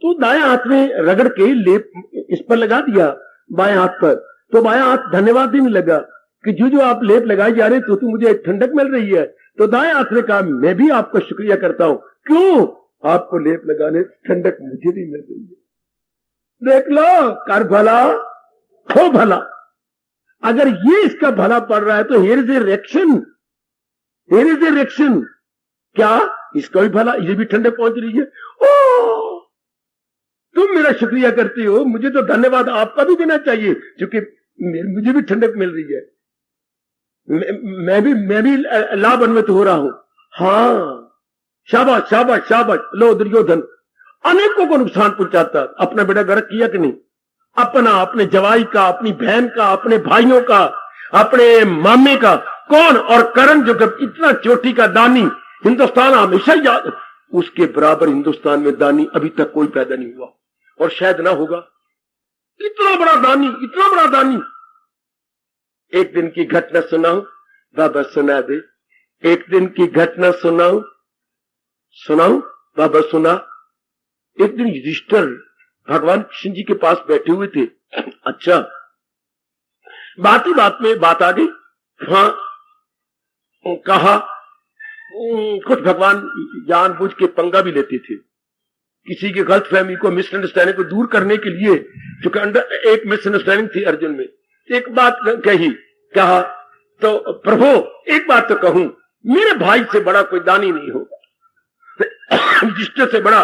तो दाएं हाथ में रगड़ के लेप इस पर लगा दिया बाएं हाथ पर, तो बाएं हाथ धन्यवाद देने लगा कि जो आप लेप लगाए जा रहे तो मुझे ठंडक मिल रही है। तो दाएं हाथ ने कहा, मैं भी आपका शुक्रिया करता हूं। क्यों? आपको लेप लगाने ठंडक मुझे भी मिल रही है। देख लो, कर भला खो भला। अगर ये इसका भला पड़ रहा है तो here is a reaction, here is a reaction. क्या इसका भी भला, ये भी ठंडक पहुंच रही है। ओ, तुम मेरा शुक्रिया करते हो, मुझे तो धन्यवाद आपका भी देना चाहिए, क्योंकि मुझे भी ठंडक मिल रही है, मैं भी लाभान्वित हो रहा हूं। हाँ, शाबाश शाबाश शाबाश। लो दुर्योधन अनेकों को नुकसान पहुंचाता, अपना बेटा गर्क किया कि नहीं? अपना, अपने जवाई का, अपनी बहन का, अपने भाइयों का, अपने मामे का। कौन? और करण जो इतना चोटी का दानी, हिंदुस्तान हमेशा याद, उसके बराबर हिंदुस्तान में दानी अभी तक कोई पैदा नहीं हुआ और शायद ना होगा। इतना बड़ा दानी, इतना बड़ा दानी। एक दिन की घटना सुनाऊं? बाबा सुना दे। एक दिन की घटना सुनाऊं? बाबा सुना। एक दिन युधिष्ठिर भगवान कृष्ण जी के पास बैठे हुए थे। अच्छा, बात ही बात में बात आ गई। हाँ, कहा कुछ भगवान जानबूझ के पंगा भी लेते थे किसी की गलतफहमी को, मिसअंडरस्टैंडिंग को दूर करने के लिए। क्योंकि अंदर एक मिसअंडरस्टैंडिंग थी अर्जुन में। एक बात कहा तो प्रभु एक बात तो कहूं, मेरे भाई से बड़ा कोई दानी नहीं होगा, युधिष्ठिर से बड़ा,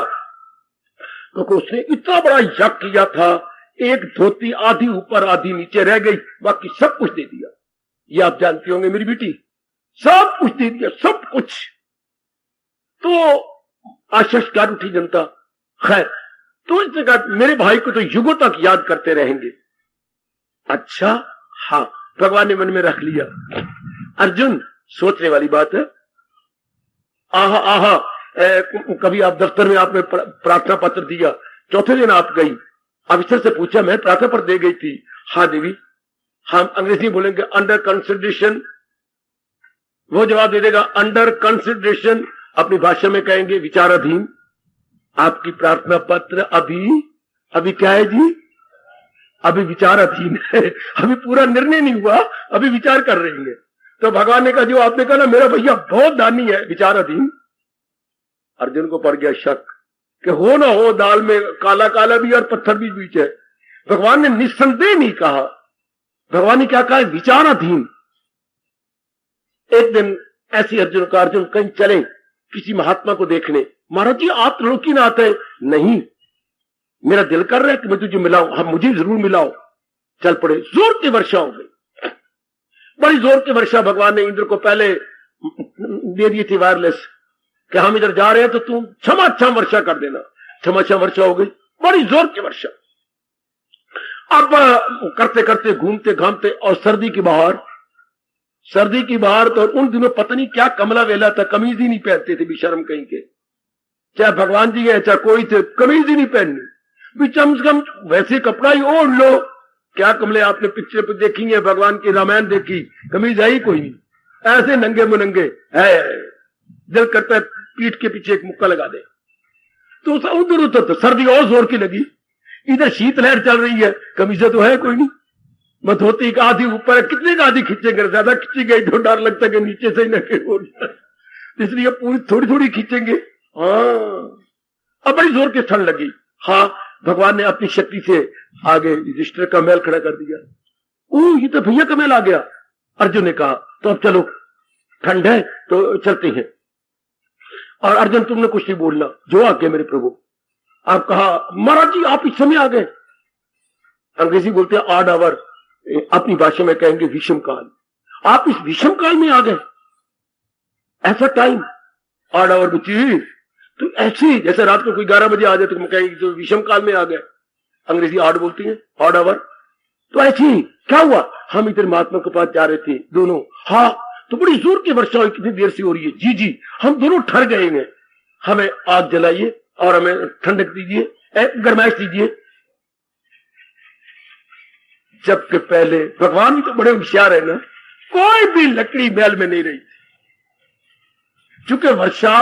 क्योंकि उसने इतना बड़ा यज्ञ किया था। एक धोती आधी ऊपर आधी नीचे रह गई, बाकी सब कुछ दे दिया। ये आप जानती होंगे मेरी बेटी, सब कुछ दे दिया, सब कुछ। तो आश्चर्यकार उठी जनता। खैर, तो इसने कहा मेरे भाई को तो युगों तक याद करते रहेंगे। अच्छा, हाँ, भगवान ने मन में रख लिया। अर्जुन, सोचने वाली बात है। आहा आहा, कभी आप दफ्तर में आपने प्रार्थना पत्र दिया, चौथे दिन आप गई, अफसर से पूछा मैं प्रार्थना पत्र दे गई थी। हाँ देवी। हम अंग्रेजी बोलेंगे अंडर कंसिडरेशन, वो जवाब दे देगा अंडर कंसिडरेशन। अपनी भाषा में कहेंगे विचाराधीन। आपकी प्रार्थना पत्र अभी क्या है जी? अभी विचाराधीन है, अभी पूरा निर्णय नहीं हुआ, अभी विचार कर रही है। तो भगवान ने कहा जो आपने कहा ना मेरा भैया बहुत दानी है, विचाराधीन। अर्जुन को पड़ गया शक कि हो ना हो दाल में काला काला भी और पत्थर भी बीच है। भगवान ने निस्संदेह नहीं कहा, भगवान ने क्या कहा? विचाराधीन। एक दिन ऐसी अर्जुन का, अर्जुन कहीं चले किसी महात्मा को देखने। महाराज जी आप लोकी ना आते? नहीं, मेरा दिल कर रहा है कि मैं तुझे मिलाऊं। हाँ, मुझे जरूर मिलाओ। चल पड़े। जोर की वर्षा हो गई, बड़ी जोर की वर्षा। भगवान ने इंद्र को पहले दे दी थी वायरलेस कि हम इधर जा रहे हैं तो तू क्षमाक्षम वर्षा कर देना। क्षमाक्षम वर्षा हो गई, बड़ी जोर की वर्षा। अब करते करते घूमते घामते, और सर्दी की बहार तो उन दिनों पता नहीं क्या कमला वेला था, कमीज ही नहीं पहनते थे बेशर्म कहीं के, चाहे भगवान जी है चाहे कोई थे, कमीज ही नहीं पहननी। भी कम से कम वैसे कपड़ा ही ओढ़ लो। क्या कमले आपने पिक्चर पे देखी है, भगवान की रामायण देखी, कमीज है ही कोई नहीं, ऐसे नंगे मुनंगे है। दिल करता है पीठ के पीछे एक मुक्का लगा दे। तो उधर तो सर्दी और जोर की लगी, इधर शीतलहर चल रही है, कमीजें तो है कोई नहीं। मैं धोती का आधी ऊपर है, कितने का आधी खींचेंगे? ज्यादा खींची गई तो डर लगता है कि नीचे से ही नंगे हो जाए, इसलिए पूरी थोड़ी थोड़ी खींचेंगे। हाँ, अब बड़ी जोर की ठंड लगी। हाँ, भगवान ने अपनी शक्ति से आगे युधिष्ठिर का महल खड़ा कर दिया। ओ, ये तो भैया का महल आ गया। अर्जुन ने कहा तो अब चलो ठंड है तो चलते हैं। और अर्जुन तुमने कुछ नहीं बोलना, जो आ गए मेरे प्रभु। आप कहा महाराज जी आप इस समय आ गए। अंग्रेजी बोलते हैं ऑड आवर, अपनी भाषा में कहेंगे विषम काल। आप इस विषम काल में आ गए, ऐसा टाइम ऑड आवर बची। तो ऐसे जैसे रात को कोई 11 बजे आ जाए तो कहेंगे तो विषम काल में आ गए। अंग्रेजी ऑड बोलती है, ऑड आवर। तो ऐसे ही क्या हुआ, हम इधर महात्मा के पास जा रहे थे दोनों। हाँ तो बड़ी जोर की वर्षा हुई, कितनी देर से हो रही है। जी जी हम दोनों ठहर गए हैं, हमें आग जलाइए और हमें ठंडक दीजिए, गर्माइश दीजिए। जबकि पहले भगवान भी तो बड़े होशियार है ना, कोई भी लकड़ी महल में नहीं रही थी। चूंकि वर्षा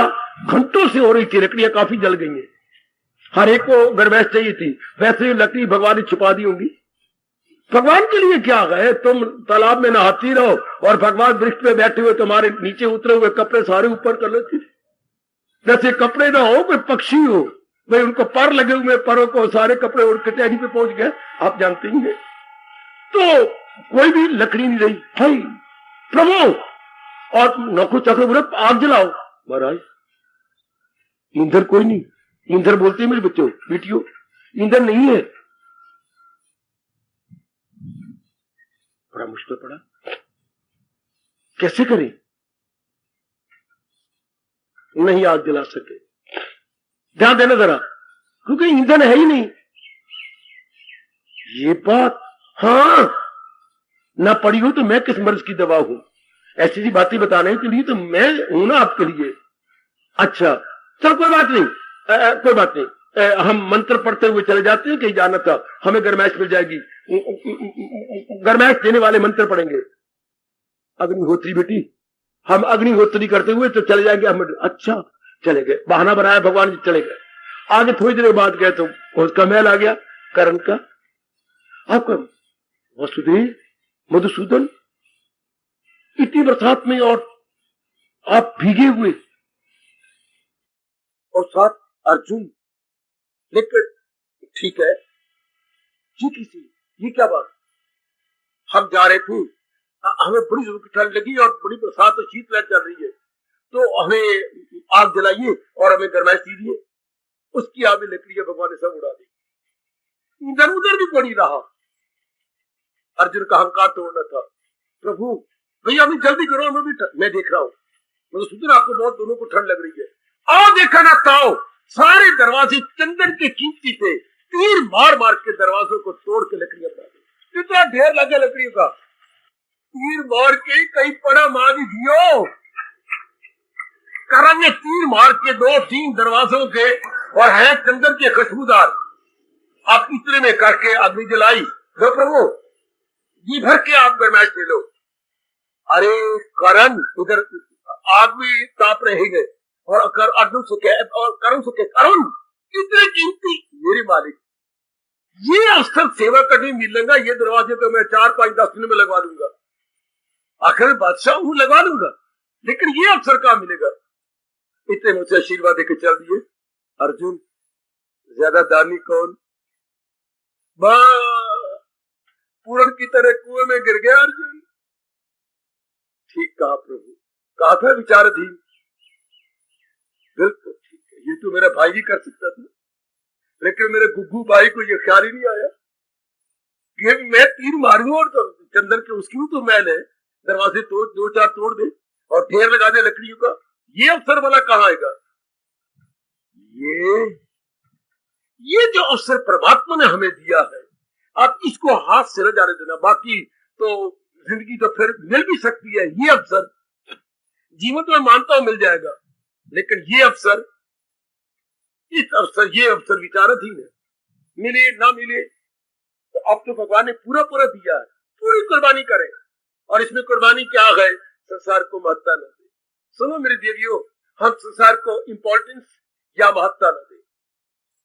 घंटों से हो रही थी, लकड़ियां काफी जल गई हैं, हर एक को गर्माइश चाहिए थी। वैसे लकड़ी भगवान ने छुपा दी होंगी। भगवान के लिए क्या है, तुम तालाब में नहाती रहो और भगवान वृक्ष पे बैठे हुए तुम्हारे नीचे उतरे हुए कपड़े सारे ऊपर कर लेते। जैसे कपड़े ना हो, कोई पक्षी हो, भाई उनको पर लगे हुए, परों को सारे कपड़े उड़ के टहनी पे पहुंच गए, आप जानते ही हैं। तो कोई भी लकड़ी नहीं रही भाई प्रभु। और नौकू चक्र बोले आग जलाओ। महाराज ईंधन कोई नहीं, ईंधन बोलते हैं मेरे बच्चों बेटियों, ईंधन नहीं है। बड़ा मुश्किल पड़ा, कैसे करें, नहीं आग जला सके। ध्यान देना जरा, क्योंकि ईंधन है ही नहीं। ये बात हाँ ना पड़ी हो तो मैं किस मर्ज की दवा हूं, ऐसी सी बातें बताने के लिए तो मैं हूं ना आपके लिए। अच्छा चल कोई बात नहीं, कोई बात नहीं, हम मंत्र पढ़ते हुए चले जाते हैं, कहीं जाना था, हमें गरमाइश मिल जाएगी, गरमाइश देने वाले मंत्र पढ़ेंगे। अग्निहोत्री बेटी, हम अग्निहोत्री करते हुए तो चले जाएंगे हम। अच्छा चले गए, बहाना बनाया भगवान जी, चले गए। आगे थोड़ी देर बाद गए तो उसका महल आ गया कर्ण का। आपका वसुदेव मधुसूदन इतनी बरसात में और आप भीगे हुए, और साथ अर्जुन। लेकिन ठीक है जी, किसी ये क्या बात, हम जा रहे थे, हमें बड़ी जोर की ठंड लगी और बड़ी बरसात और शीतलहर चल रही है, तो हमें आग जलाइए और हमें गरमाइश दीजिए। उसकी आग में लकड़ियां भगवान ने सब उड़ा दी, इधर उधर भी पड़ी रहा। अर्जुन का अहंकार तोड़ना था। प्रभु भैया अभी जल्दी करो, मैं देख रहा हूँ, मतलब सुधर आपको बहुत दोनों को ठंड लग रही है। आओ देखा ना ताओ, सारे दरवाजे चंदन के कीमती थे, तीर मार मार के दरवाजों को तोड़ के लकड़ियां बना दी। कितना ढेर लगे लकड़ियों का, तीर मार के कहीं पड़ा मार भी दियो। करण ने तीर मार के 2-3 दरवाजों के और है चंदन के खुशबूदार, आप इतने में करके अग्नि जलाई। लो प्रभु जी भर के आप गरमाइश ले लो। अरे करण उधर आग भी ताप रहेंगे और अर्जुन से कहे और करण से कहे, करण इतने कीमती मेरे मालिक, ये अवसर सेवा करने मिलेगा, ये दरवाजे तो मैं 4-5-10 दिन में लगवा दूंगा, आखिर बादशाह हूं लगवा दूंगा, लेकिन ये अवसर कहां मिलेगा। इतने मुझसे आशीर्वाद देकर चल दिए। अर्जुन ज्यादा दानी कौन, पूर्ण की तरह कुएं में गिर गया अर्जुन। ठीक कहा प्रभु, कहा था विचाराधीन, बिल्कुल ठीक है, ये तो मेरा भाई भी कर सकता था, लेकिन मेरे गुग्गू भाई को ये ख्याल ही नहीं आया कि मैं तीर मारूं और तो चंदन के उसकी भी तो मैल है, दरवाजे तोड़ 2-4 तोड़ दे और ढेर लगा दे लकड़ियों का, ये अवसर वाला कहाँ आएगा। ये जो अवसर परमात्मा ने हमें दिया है, आप इसको हाथ से न जाने देना। बाकी तो जिंदगी तो फिर मिल भी सकती है, ये अवसर जीवन तो मैं मानता हूं मिल जाएगा, लेकिन ये अवसर ये अवसर विचाराधीन है, मिले ना मिले तो अब तो भगवान ने पूरा दिया है, पूरी कुर्बानी करें। और इसमें कुर्बानी क्या है, संसार को महत्ता न दे। सुनो मेरी देवियों, हम संसार को इंपॉर्टेंस या महत्ता न दे,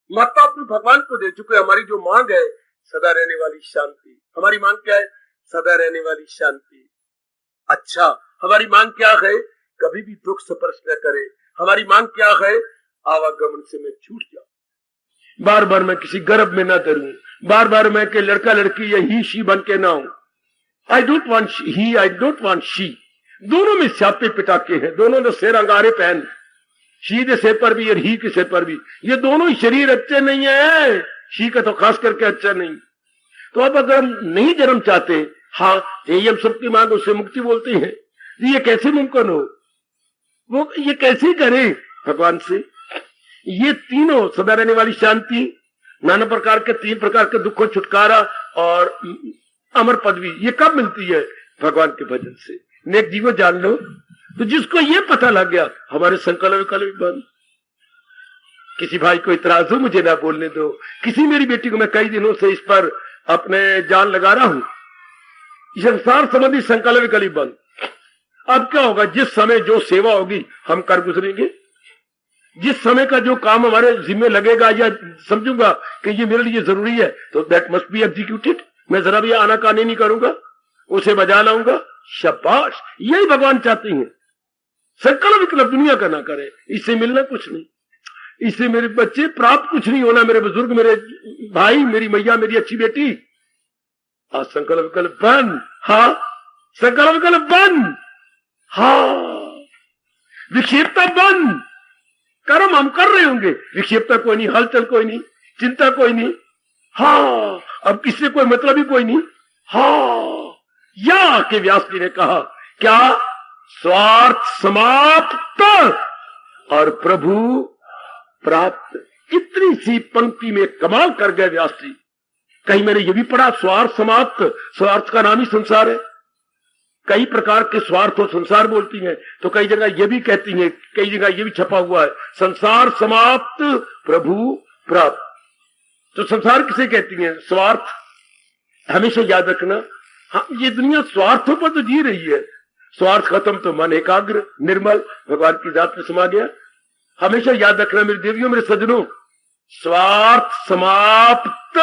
महत्ता अपने भगवान को दे चुके। हमारी जो मांग है सदा रहने वाली शांति, हमारी मांग क्या है, सदा रहने वाली शांति। अच्छा हमारी मांग क्या है, कभी भी दुख स्पर्श न करे। हमारी मांग क्या है, आवागमन से मैं छूट जाऊं, बार बार मैं किसी गर्भ में ना करूं, बार बार मैं के लड़का लड़की या ही शी बन के ना हूं। I don't want he, I don't want she, दोनों में स्यापे पिटाके हैं, दोनों ने सिर अंगारे पहन, शी सिर पर भी और ही के सिर पर भी। ये दोनों ही शरीर अच्छे नहीं है, शी का तो खास करके अच्छा नहीं। तो अब अगर हम नहीं जन्म चाहते, हाँ यही हम सबकी मांग उससे मुक्ति बोलते हैं, ये कैसे मुमकिन हो, वो ये कैसे करे भगवान से? ये तीनों सदा रहने वाली शांति, नाना प्रकार के 3 प्रकार के दुखों छुटकारा और अमर पदवी, ये कब मिलती है? भगवान के भजन से। नेक जीवन जान लो। तो जिसको ये पता लग गया, हमारे संकल्प विकल्प बंद। किसी भाई को इतराज हो, मुझे ना बोलने दो। किसी मेरी बेटी को मैं कई दिनों से इस पर अपने जान लगा रहा हूं, संसार संबंधी संकल्प विकल्प बंद। अब क्या होगा? जिस समय जो सेवा होगी हम कर गुजरेंगे, जिस समय का जो काम हमारे जिम्मे लगेगा या समझूंगा कि ये मेरे लिए जरूरी है, तो दैट मस्ट बी एग्जीक्यूटेड। मैं जरा भी आनाकानी नहीं करूंगा, उसे बजा लाऊंगा। शाबाश, यही भगवान चाहते हैं। संकल्प विकल्प दुनिया का ना करे, इससे मिलना कुछ नहीं, इससे मेरे बच्चे प्राप्त कुछ नहीं होना, मेरे बुजुर्ग, मेरे भाई, मेरी मैया, मेरी अच्छी बेटी। आज संकल्प विकल्प बंद। हाँ, संकल्प विकल्प बंद। हाँ, विक्षेपता बंद। कर्म हम कर रहे होंगे, विक्षेपता कोई नहीं, हलचल कोई नहीं, चिंता कोई नहीं। हाँ, अब किससे कोई मतलब ही कोई नहीं। हाँ, या के व्यास जी ने कहा क्या? स्वार्थ समाप्त और प्रभु प्राप्त। कितनी सी पंक्ति में कमाल कर गए व्यास जी। कहीं मैंने ये भी पढ़ा, स्वार्थ समाप्त, स्वार्थ का नाम ही संसार है। कई प्रकार के स्वार्थ और संसार बोलती हैं, तो कई जगह ये भी कहती हैं, कई जगह ये भी छपा हुआ है, संसार समाप्त प्रभु प्राप्त। तो संसार किसे कहती हैं? स्वार्थ। हमेशा याद रखना, हाँ, ये दुनिया स्वार्थों पर तो जी रही है। स्वार्थ खत्म तो मन एकाग्र निर्मल भगवान की जात में समा गया। हमेशा याद रखना मेरी देवियों, मेरे सज्जनों, स्वार्थ समाप्त।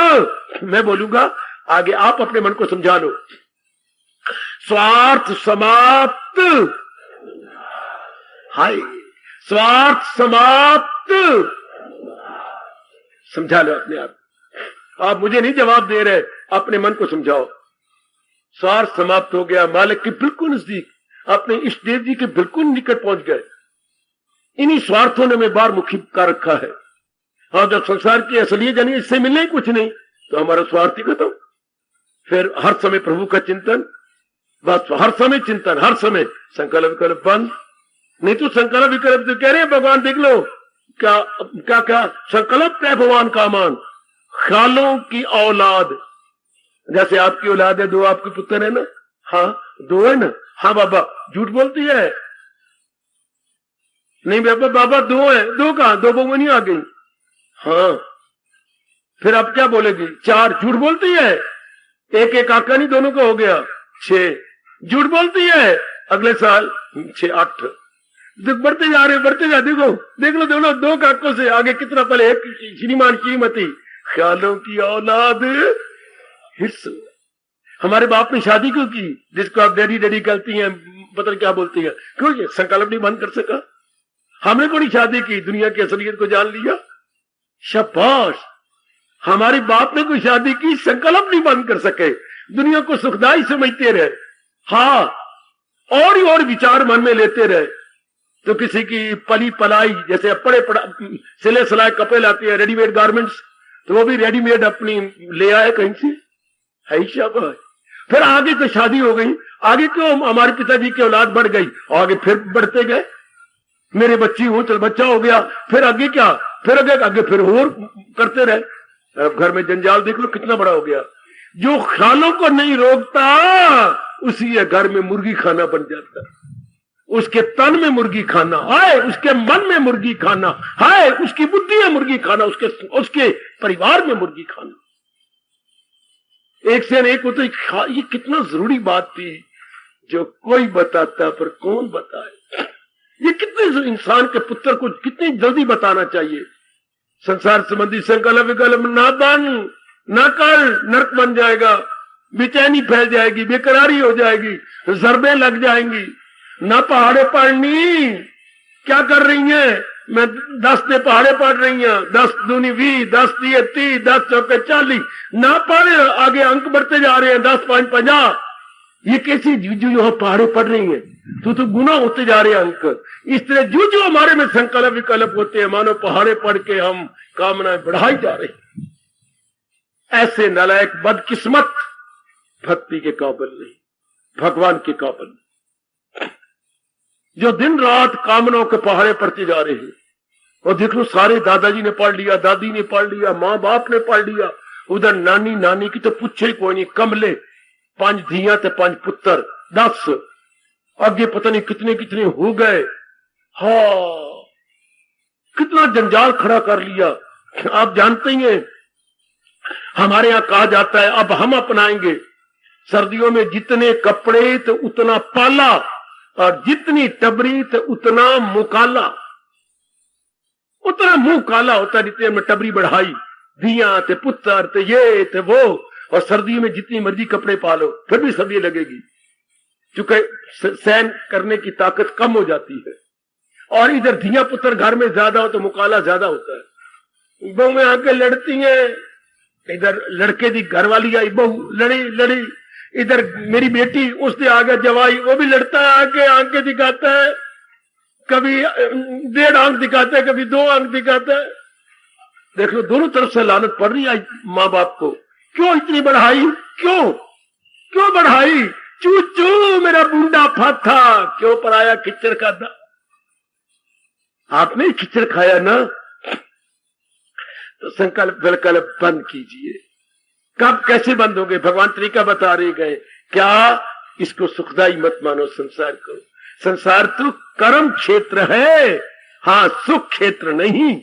मैं बोलूंगा आगे, आप अपने मन को समझा लो। स्वार्थ समाप्त। हाय, स्वार्थ समाप्त। समझा लो अपने आप। आप मुझे नहीं जवाब दे रहे, अपने मन को समझाओ। स्वार्थ समाप्त हो गया, मालिक के बिल्कुल नजदीक, अपने इष्ट देव जी के बिल्कुल निकट पहुंच गए। इन्हीं स्वार्थों ने हमें बार मुखी कर रखा है। हाँ, जब संसार की असलियत जानिए, इससे मिलने ही कुछ नहीं, तो हमारा स्वार्थ ही खत्म। फिर हर समय प्रभु का चिंतन, बस हर समय चिंतन, हर समय संकल्प विकल्प बंद। नहीं तो संकल्प विकल्प तो कह रहे हैं भगवान, देख लो क्या क्या क्या संकल्प है भगवान का मान। ख्यालों की औलाद, जैसे आपकी औलाद है, 2 आपके पुत्र है ना? हाँ, 2 है ना? हाँ बाबा, झूठ बोलती है? नहीं बाबा, बाबा 2 है। 2 कहां? 2 बहुएं नहीं आ गई। हाँ, फिर आप क्या बोलेगी? 4। झूठ बोलती है? 1 आका नहीं, दोनों का हो गया 6। झूठ बोलती है? अगले साल 6 8। बढ़ते जा रहे, बढ़ते जा। देखो देख लो, दोनों 2 काकों से आगे कितना पहले एक श्रीमान श्रीमती। ख्यालों की औलाद हिस्स। हमारे बाप ने शादी क्यों की, जिसको आप डैडी डैडी कहती हैं, पता नहीं क्या बोलती है? क्यों? ये संकल्प नहीं बंद कर सका। हमने को नहीं शादी की, दुनिया की असलियत को जान लिया। शाबाश, हमारे बाप ने कोई शादी की, संकल्प नहीं बंद कर सके, दुनिया को सुखदाई समझते रहे। हाँ, और ही और विचार मन में लेते रहे। तो किसी की पली पलाई, जैसे पड़े पड़ा सिले सिलाए कपड़े लाते हैं, रेडीमेड गारमेंट्स, तो वो भी रेडीमेड अपनी ले आए कहीं से, है शाबाश। फिर आगे तो शादी हो गई, आगे क्यों हमारे पिताजी की औलाद बढ़ गई, आगे फिर बढ़ते गए। मेरे बच्ची हो, चल बच्चा हो गया, फिर आगे क्या, फिर आगे फिर और करते रहे। अब घर में जंजाल देख लो कितना बड़ा हो गया। जो ख्यालों को नहीं रोकता, उसी घर में मुर्गी खाना बन जाता। उसके तन में मुर्गी खाना हाय, उसके मन में मुर्गी खाना हाय, उसकी बुद्धि में मुर्गी खाना, उसके परिवार में मुर्गी खाना। एक से एक होते। ये कितना जरूरी बात थी जो कोई बताता, पर कौन बताए। ये कितने इंसान के पुत्र को कितनी जल्दी बताना चाहिए। संसार संबंधी संकल्प विकल्प ना बन, ना कर, नरक बन जाएगा, बेचैनी फैल जाएगी, बेकरारी हो जाएगी, जरबे लग जाएंगी। ना पहाड़े पढ़नी, क्या कर रही हैं? मैं 10 ने पहाड़े पढ़ रही हैं, 10 दूनी 20, 10 दिए 30, 10 चौके 40। ना पढ़, आगे अंक बढ़ते जा रहे हैं, 10 5 50। ये कैसी जो यहाँ पहाड़े पढ़ रही हैं? तो गुना होते जा रहे अंक। इस तरह जो जो हमारे में संकल्प विकल्प होते हैं, मानो पहाड़े पड़ के हम कामनाएं बढ़ाई जा रहे। ऐसे नालायक बदकिस्मत भक्ति के काबिल नहीं, भगवान के काबिल नहीं, जो दिन रात कामनाओं के पहाड़े पड़ते जा रहे हैं। और देख लो, सारे दादाजी ने पढ़ लिया, दादी ने पढ़ लिया, माँ बाप ने पढ़ लिया, उधर नानी नानी की तो पूछे ही कोई नहीं, कमले 5 धियां थे 5 पुत्र 10, आगे पता नहीं कितने कितने हो गए। हाँ, कितना जंजाल खड़ा कर लिया। आप जानते ही हैं, हमारे यहां कहा जाता है, अब हम अपनाएंगे, सर्दियों में जितने कपड़े तो उतना पाला, और जितनी टबरी तो उतना मुकाला। उतना मुंह काला होता, जितने में टबरी बढ़ाई, धियां थे पुत्र थे ये थे वो। और सर्दियों में जितनी मर्जी कपड़े पालो फिर भी सर्दी लगेगी, क्योंकि सहन करने की ताकत कम हो जाती है। और इधर धिया पुत्र घर में ज्यादा हो तो मुकाला ज्यादा होता है। बहू में आके लड़ती हैं, इधर लड़के की घरवाली आई, बहू लड़ी, इधर मेरी बेटी उसने आगे जवाई, वो भी लड़ता है, आके आंखें दिखाता है, कभी 1.5 आंख दिखाता है, कभी 2 आंख दिखाता है। देख लो, दोनों तरफ से लानत पड़ रही है माँ बाप को। क्यों इतनी बढ़ाई, क्यों बढ़ाई? चू चू मेरा बूंदा फाथा, क्यों पराया खिचड़ खाता? आपने ही खिचड़ खाया ना, तो संकल्प विकल्प बंद कीजिए। कब कैसे बंद होंगे? भगवान तरीका बता रहे गए। क्या? इसको सुखदाई मत मानो संसार को। संसार तो कर्म क्षेत्र है, हाँ, सुख क्षेत्र नहीं।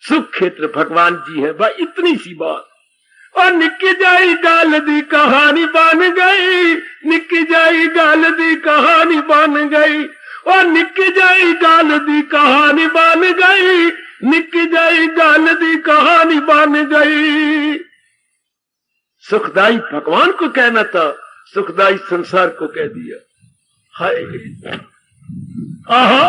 सुख क्षेत्र भगवान जी है, वह इतनी सी बात। और निक्की जाई गाल दी कहानी बन गई, निक्की जाई गाल दी कहानी बन गई, और निक्की जाई गाल दी कहानी बन गई, निक्की जाई गाल दी कहानी बन गई। सुखदाई भगवान को कहना था, सुखदाई संसार को कह दिया। हाय, आहा,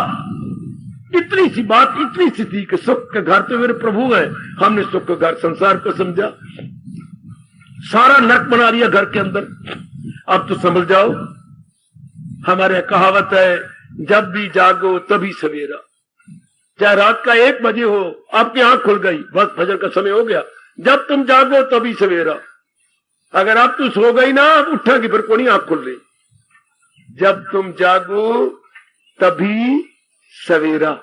इतनी सी बात, इतनी सी थी कि सुख के घर तो मेरे प्रभु है, हमने सुख के घर संसार को समझा, सारा नरक बना दिया घर के अंदर। अब तो समझ जाओ, हमारे कहावत है, जब भी जागो तभी सवेरा। चाहे रात का 1 बजे हो, आपकी आंख खुल गई, बस फजर का समय हो गया। जब तुम जागो तभी सवेरा। अगर आप तो सो गई ना, उठा कि फिर कोई आंख खुल रही। जब तुम जागो तभी सवेरा।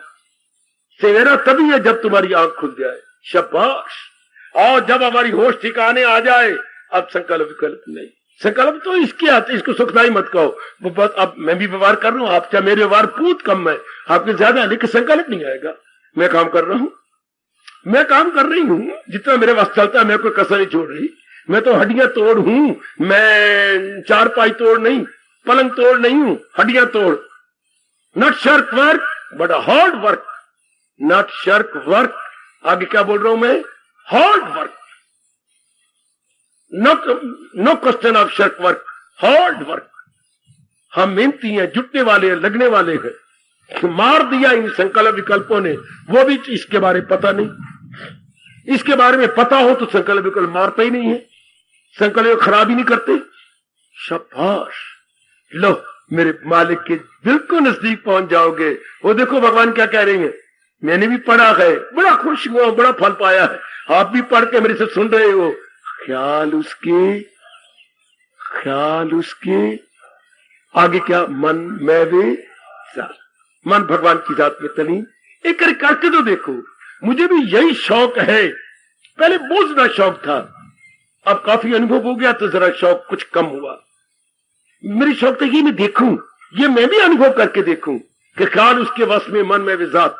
सवेरा तभी है जब तुम्हारी आंख खुल जाए। शाबाश। और जब हमारी होश ठिकाने आ जाए, अब संकल्प विकल्प नहीं। संकल्प तो इसके आते, इसको सुखदाई मत कहो। बस अब मैं भी व्यवहार कर रहा हूं, आप चाहे मेरे व्यवहार पूत कम है, आपके ज्यादा है, लेकिन संकल्प नहीं आएगा। मैं काम कर रहा हूं, मैं काम कर रही हूं, जितना मेरे पास चलता है, मैं कोई कसर नहीं छोड़ रही। मैं तो हड्डियां तोड़ हूं, मैं चारपाई तोड़ नहीं, पलंग तोड़ नहीं हूं, हड्डियां तोड़। Not shirk work but hard work, not shirk work. आगे क्या बोल रहा हूं मैं? Hard work. No question of shirk work, hard work. हम मेहनती हैं, जुटने वाले हैं, लगने वाले हैं। मार दिया इन संकल्प विकल्पों ने, वो भी इसके बारे में पता नहीं। इसके बारे में पता हो तो संकल्प विकल्प मारता ही नहीं है, संकल्प खराब ही नहीं करते। शाबाश। लो, मेरे मालिक के बिल्कुल नजदीक पहुंच जाओगे। वो देखो भगवान क्या कह रहे हैं, मैंने भी पढ़ा है, बड़ा खुश हुआ, बड़ा फल पाया है। आप भी पढ़ के मेरे से सुन रहे हो। ख्याल उसके आगे क्या? मन में वे मन भगवान की जात में तली। एक करके तो देखो। मुझे भी यही शौक है, पहले बहुत ज्यादा शौक था, अब काफी अनुभव हो गया तो जरा शौक कुछ कम हुआ। मेरी शौक था ये मैं देखूं, ये मैं भी अनुभव करके देखूं कि ख्याल उसके वश में, मन में विजात।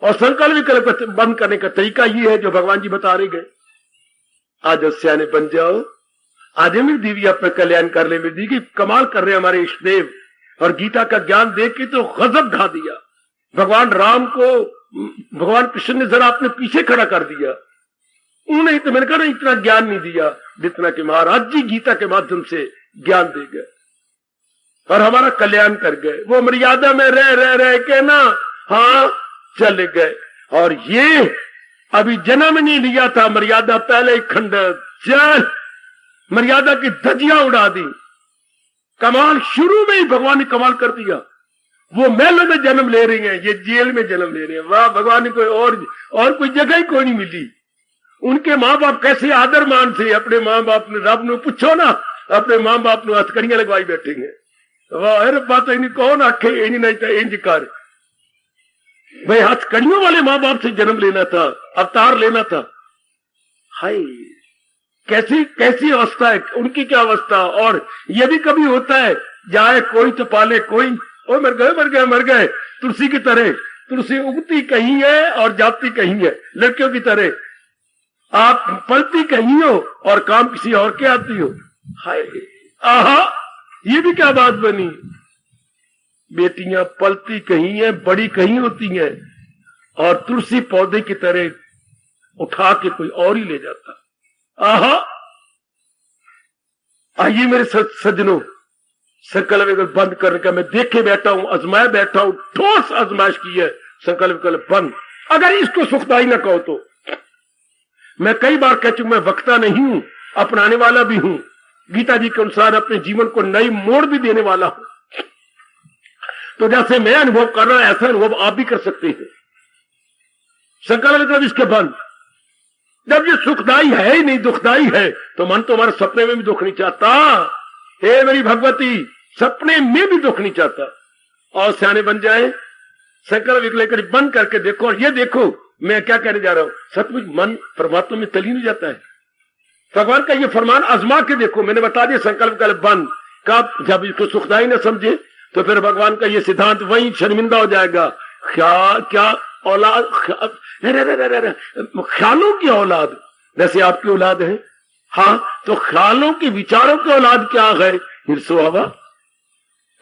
और संकल्प विकल्प बंद करने का तरीका ये है जो भगवान जी बता रहे गए। आज सियाने बन जाओ। आज मेरी देवी अपना कल्याण कर ले। मेरी देवी कमाल कर रहे हमारे इष्ट देव, और गीता का ज्ञान देख के तो गजब ढा दिया। भगवान राम को भगवान कृष्ण ने जरा अपने पीछे खड़ा कर दिया। उन्हें तो मैंने कहा इतना ज्ञान नहीं दिया जितना कि महाराज जी गीता के माध्यम से ज्ञान दे गए और हमारा कल्याण कर गए। वो मर्यादा में रह के ना, हाँ, चले गए। और ये अभी जन्म नहीं लिया था, मर्यादा पहले ही खंड, चल मर्यादा की धज्जियां उड़ा दी। कमाल शुरू में ही भगवान ने कमाल कर दिया। वो महलों में जन्म ले रही हैं, ये जेल में जन्म ले रहे हैं। वाह, भगवान ने कोई और कोई जगह ही कोई नहीं मिली। उनके माँ बाप कैसे आदर मान थे अपने माँ बाप ने। रब ने पूछो ना, अपने माँ बाप ने हथकड़ियां लगवाई बैठेंगे। वाह रब्बा, तो इन्हें कौन आखे इन नहीं था इंज कर भाई। हथकड़ियों वाले माँ बाप से जन्म लेना था, अवतार लेना था। हाय, कैसी कैसी अवस्था है उनकी, क्या अवस्था। और ये भी कभी होता है, जाए कोई तो पाले कोई। ओ मर गए मर गए मर गए। तुलसी की तरह, तुलसी उगती कहीं है और जाती कहीं है। लड़कियों की तरह आप पलती कहीं हो और काम किसी और के आती हो। हाय, आहा, ये भी क्या बात बनी। बेटियां पलती कहीं है, बड़ी कहीं होती हैं, और तुलसी पौधे की तरह उठा के कोई और ही ले जाता। आहा, आइए मेरे सज्जनों, संकल्प विकल्प बंद करने का मैं देखे बैठा हूं, आजमाए बैठा हूं, ठोस आजमाइश की है। संकल्प विकल्प बंद। अगर इसको सुखदाई ना कहो तो मैं कई बार कह चुका, मैं वक्ता नहीं हूं, अपनाने वाला भी हूं। गीता जी के अनुसार अपने जीवन को नई मोड़ भी देने वाला हूं। तो जैसे मैं अनुभव कर रहा हूं, ऐसा अनुभव आप भी कर सकते हैं। संकल्प विकल्प इसके बंद। जब ये सुखदाई है ही नहीं, दुखदाई है, तो मन तो हमारे सपने में भी दुख नहीं चाहता। हे मेरी भगवती, सपने में भी दुख नहीं चाहता। और सियाने बन जाए, संकल्प विकल्प बंद करके देखो। और ये देखो मैं क्या कहने जा रहा हूं, सचमुच मन परमात्मा में तलीन हो जाता है। भगवान का ये फरमान आजमा के देखो। मैंने बता दिया संकल्प विकल्प बंद। कब? जब इसको सुखदाई न समझे तो फिर भगवान का ये सिद्धांत वहीं शर्मिंदा हो जाएगा। क्या औलाद, ख्यालों की औलाद, जैसे आपकी औलाद है। हाँ, तो ख्यालों की, विचारों की औलाद क्या है? हिरसो हवा।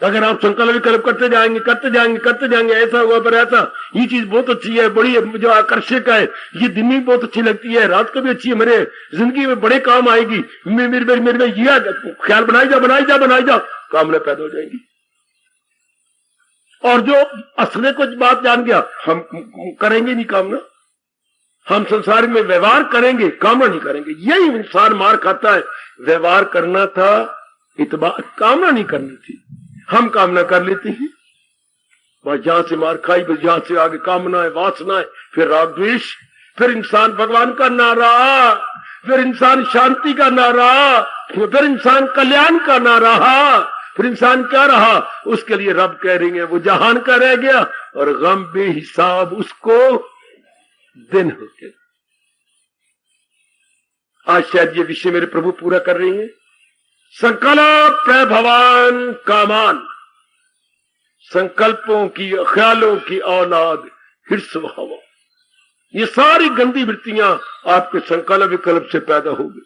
अगर आप संकल्प विकल्प करते जाएंगे करते जाएंगे करते जाएंगे, ऐसा हुआ पर ऐसा, ये चीज बहुत अच्छी है, बड़ी जो आकर्षक है, ये दिन में बहुत अच्छी लगती है, रात को भी अच्छी है, मेरे जिंदगी में बड़े काम आएगी, मेरे ये ख्याल बनाई जा, कामना पैदा हो जाएगी। और जो असली कुछ बात जान गया, हम करेंगे नहीं कामना। हम संसार में व्यवहार करेंगे, कामना नहीं करेंगे। यही इंसान मार खाता है। व्यवहार करना था, इतबार, कामना नहीं करनी थी। हम कामना कर लेते हैं, बस जहां से मार खाई, बस जहां से आगे कामना है, वासना है, फिर राग द्वेष, फिर इंसान भगवान का नारा, फिर इंसान शांति का नारा, फिर इंसान कल्याण का नारा, फिर इंसान क्या रहा? उसके लिए रब कह रही है वो जहान का रह गया और गम बेहिसाब उसको दिन हो गया। आज शायद ये विषय मेरे प्रभु पूरा कर रही है। संकल्प प्रभवान कामान, संकल्पों की, ख्यालों की औलाद हिर्स व हवा। ये सारी गंदी वृत्तियां आपके संकल्प विकल्प से पैदा होगी।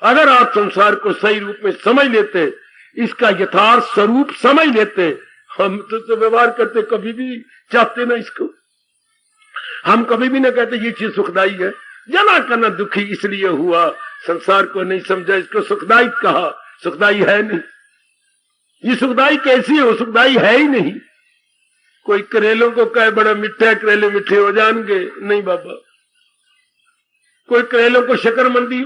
अगर आप संसार को सही रूप में समझ लेते, इसका यथार्थ स्वरूप समझ लेते, हम तो व्यवहार करते, कभी भी चाहते ना इसको। हम कभी भी ना कहते ये चीज सुखदाई है। जना करना दुखी इसलिए हुआ, संसार को नहीं समझा, इसको सुखदाई कहा। सुखदाई है नहीं। ये सुखदाई कैसी हो? सुखदाई है ही नहीं। कोई करेलों को कहे बड़ा मीठा है, करेले मीठे हो जाएंगे, नहीं बाबा। कोई करेलों को शकरगंदी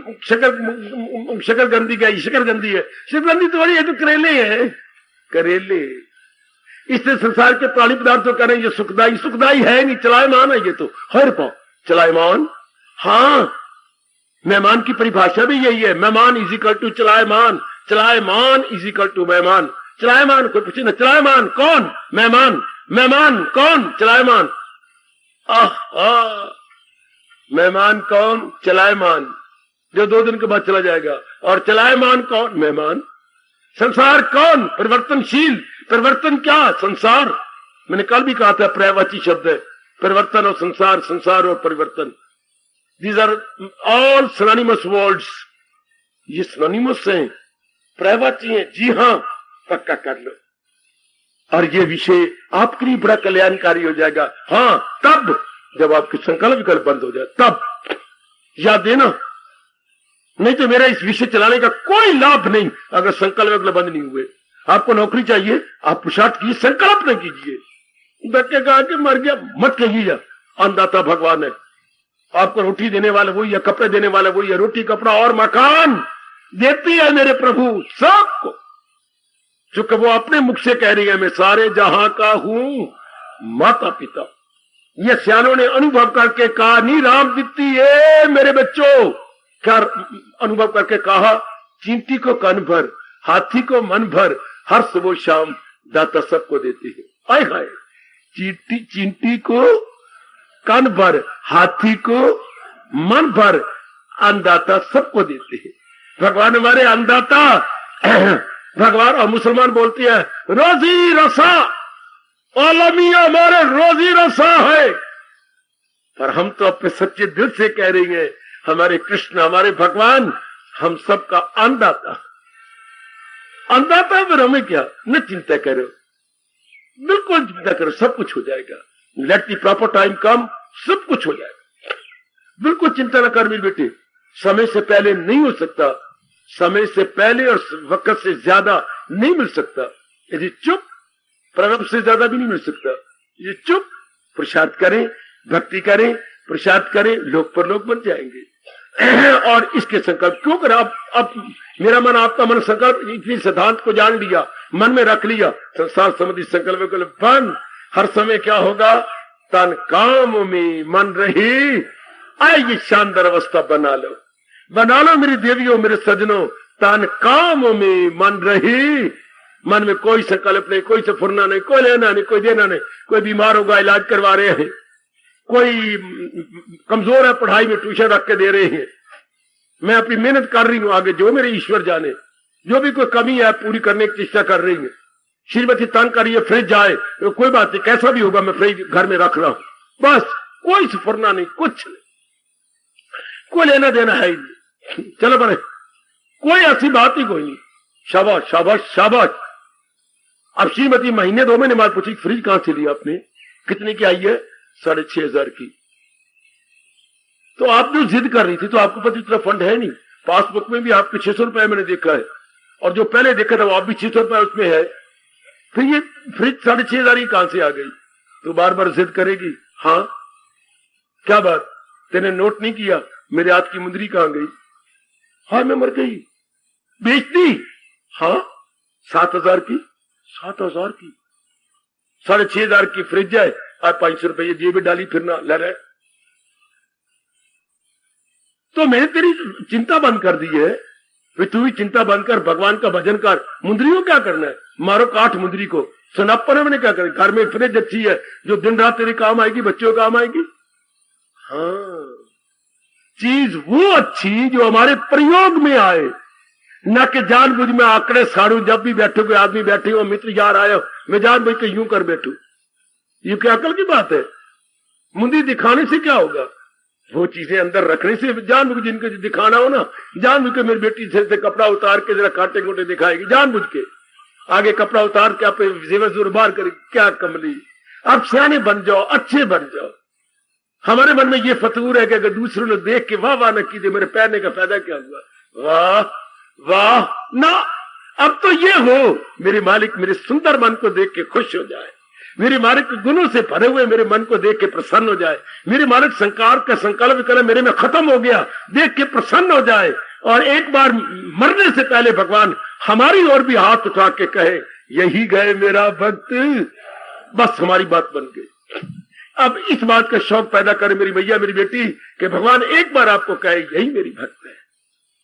क्या? शकरगंदी है, शकरगंदी तो ये तो करेले है, करेले। इससे संसार के प्राणी पदार्थों कह रहे हैं ये सुखदाई, सुखदाई है नहीं, चलायमान है ये तो। हर पाओ चलायमान। हाँ, मेहमान की परिभाषा भी यही है। मेहमान इज इक्वल टू चलायमान, चलायमान इज इक्वल टू मेहमान। चलायमान कोई पूछे ना, चलायमान कौन? मेहमान। मेहमान कौन? चलायमान। मेहमान कौन? चलायमान, जो 2 दिन के बाद चला जाएगा। और चलायमान कौन? मेहमान। संसार कौन? परिवर्तनशील। परिवर्तन क्या? संसार। मैंने कल भी कहा था, पर्यायवाची शब्द है परिवर्तन और संसार, संसार और परिवर्तन। These are all synonymous words. ये सिनोनिमस हैं, पर्यायवाची हैं। जी हाँ, पक्का कर लो। और ये विषय आपके लिए बड़ा कल्याणकारी हो जाएगा। हाँ, तब जब आपके संकल्प विकल्प बंद हो जाए, तब याद देना। नहीं तो मेरा इस विषय चलाने का कोई लाभ नहीं अगर संकल्प विकल्प बंद नहीं हुए। आपको नौकरी चाहिए, आप पुरुषार्थ कीजिए, संकल्प न कीजिए। बच्चे कहा कि मर गया, मत कहिए। अन्नदाता भगवान है, आपको रोटी देने वाला वही है, कपड़े देने वाला वही है। रोटी, कपड़ा और मकान देती है मेरे प्रभु सबको। चूंकि वो अपने मुख से कह रही है मैं सारे जहां का हूं माता पिता। ये सियालों ने अनुभव करके कहा, नी राम दित्ती है मेरे बच्चों। क्या अनुभव करके कहा, चींटी को कन भर, हाथी को मन भर, हर सुबह शाम दाता सबको देती है। आय हाय, चींटी को कन भर, हाथी को मन भर, अन्नदाता सबको देते हैं। भगवान हमारे अन्नदाता। भगवान और मुसलमान बोलते हैं रोजी रसा, आलमिया हमारे रोजी रसा है। पर हम तो अपने सच्चे दिल से कह रही हैं, हमारे कृष्ण, हमारे भगवान हम सबका अन्नदाता। अन्नदाता फिर हमें क्या, न चिंता करो, बिल्कुल चिंता करो, सब कुछ हो जाएगा। लेट द प्रॉपर टाइम कम, सब कुछ हो जाएगा। बिल्कुल चिंता न कर मेरी बेटी, समय से पहले नहीं हो सकता, समय से पहले और वक्त से ज्यादा नहीं मिल सकता। यदि चुप, प्रणव से ज्यादा भी नहीं मिल सकता। ये चुप, प्रसाद करें, भक्ति करें, प्रसाद करें, लोक पर लोक बन जाएंगे। और इसके संकल्प क्यों कर, अब मेरा मन आपका मन संकल्प, इतनी सिद्धांत को जान लिया, मन में रख लिया, संसार संबंधी संकल्प विकल्प बन। हर समय क्या होगा, तन काम में मन रही। आए ये शानदार अवस्था बना लो मेरी देवियों, मेरे सजनों, तन काम में मन रही। मन में कोई संकल्प नहीं, कोई सफरना नहीं, कोई लेना नहीं, कोई देना नहीं। कोई बीमार होगा, इलाज करवा रहे हैं, कोई कमजोर है, पढ़ाई में ट्यूशन रख के दे रहे हैं। मैं अपनी मेहनत कर रही हूं, आगे जो मेरे ईश्वर जाने, जो भी कोई कमी है पूरी करने की चेष्टा कर रही है। श्रीमती तंग कर रही है, फ्रिज जाए तो कोई बात नहीं, कैसा भी होगा मैं फ्रिज घर में रख रहा हूं। बस कोई सफरना नहीं, कुछ नहीं, कोई लेना देना है ही नहीं। चलो बड़े, कोई ऐसी बात ही कोई नहीं। शाबाश शाबाश शाबाश। अब श्रीमती महीने 2 महीने बाद पूछी, फ्रिज कहां से लिया आपने, कितने की आई है? 6,500 की। तो आप जो जिद कर रही थी, तो आपको पता इतना फंड है नहीं, पासबुक में भी आपके 600 रुपए मैंने देखा है, और जो पहले देखा था वो आप भी 600 रुपए उसमें है। फिर ये फ्रिज 6,500 की कहां से आ गई? तो बार बार जिद करेगी, हाँ क्या बात, तेने नोट नहीं किया, मेरे हाथ की मुंदरी कहां गई? हाँ मैं मर गई, बेच दी। हाँ 7,000 की, 7,000 की, 6,500 की फ्रिज है, और 500 रुपये जेब में डाली फिरना ले रहे। तो मैंने तेरी चिंता बंद कर दी है, तू भी चिंता बंद कर, भगवान का भजन कर। मुंदरी को क्या करना है, मारो काठ मुंदरी को। सनापन मैंने क्या करें, घर में फ्रिज अच्छी है जो दिन रात तेरे काम आएगी, बच्चों काम आएगी। हाँ, चीज वो अच्छी जो हमारे प्रयोग में आए, न कि जानबूझ में आंकड़े साड़ू। जब भी बैठो, कोई आदमी बैठे हो, मित्र यार आयो, मैं जानबूझ के यूं कर बैठू, ये क्या अकल की बात है? मुंदी दिखाने से क्या होगा, वो चीजें अंदर रखने से। जानबूझ जिनको दिखाना हो ना, जानबूझ के मेरी बेटी से कपड़ा उतार के जरा कांटे गोटे दिखाएगी, जानबूझ के आगे कपड़ा उतार के आप जेवर जोर बार करेगी, क्या कमली। आप सियाने बन जाओ, अच्छे बन जाओ। हमारे मन में ये फतूर है कि अगर दूसरों ने देख के वाह वाह न की दे, मेरे पैरने का फायदा क्या हुआ? वाह वाह ना। अब तो ये हो, मेरे मालिक मेरे सुंदर मन को देख के खुश हो जाए, मेरे मालिक गुणों से भरे हुए मेरे मन को देख के प्रसन्न हो जाए, मेरे मालिक संकार का संकल्प करे मेरे में खत्म हो गया, देख के प्रसन्न हो जाए, और एक बार मरने से पहले भगवान हमारी ओर भी हाथ उठा के कहे, यही गए मेरा भक्त। बस हमारी बात बन गई। अब इस बात का शौक पैदा करे मेरी मैया, मेरी बेटी, कि भगवान एक बार आपको कहे यही मेरी भक्त है,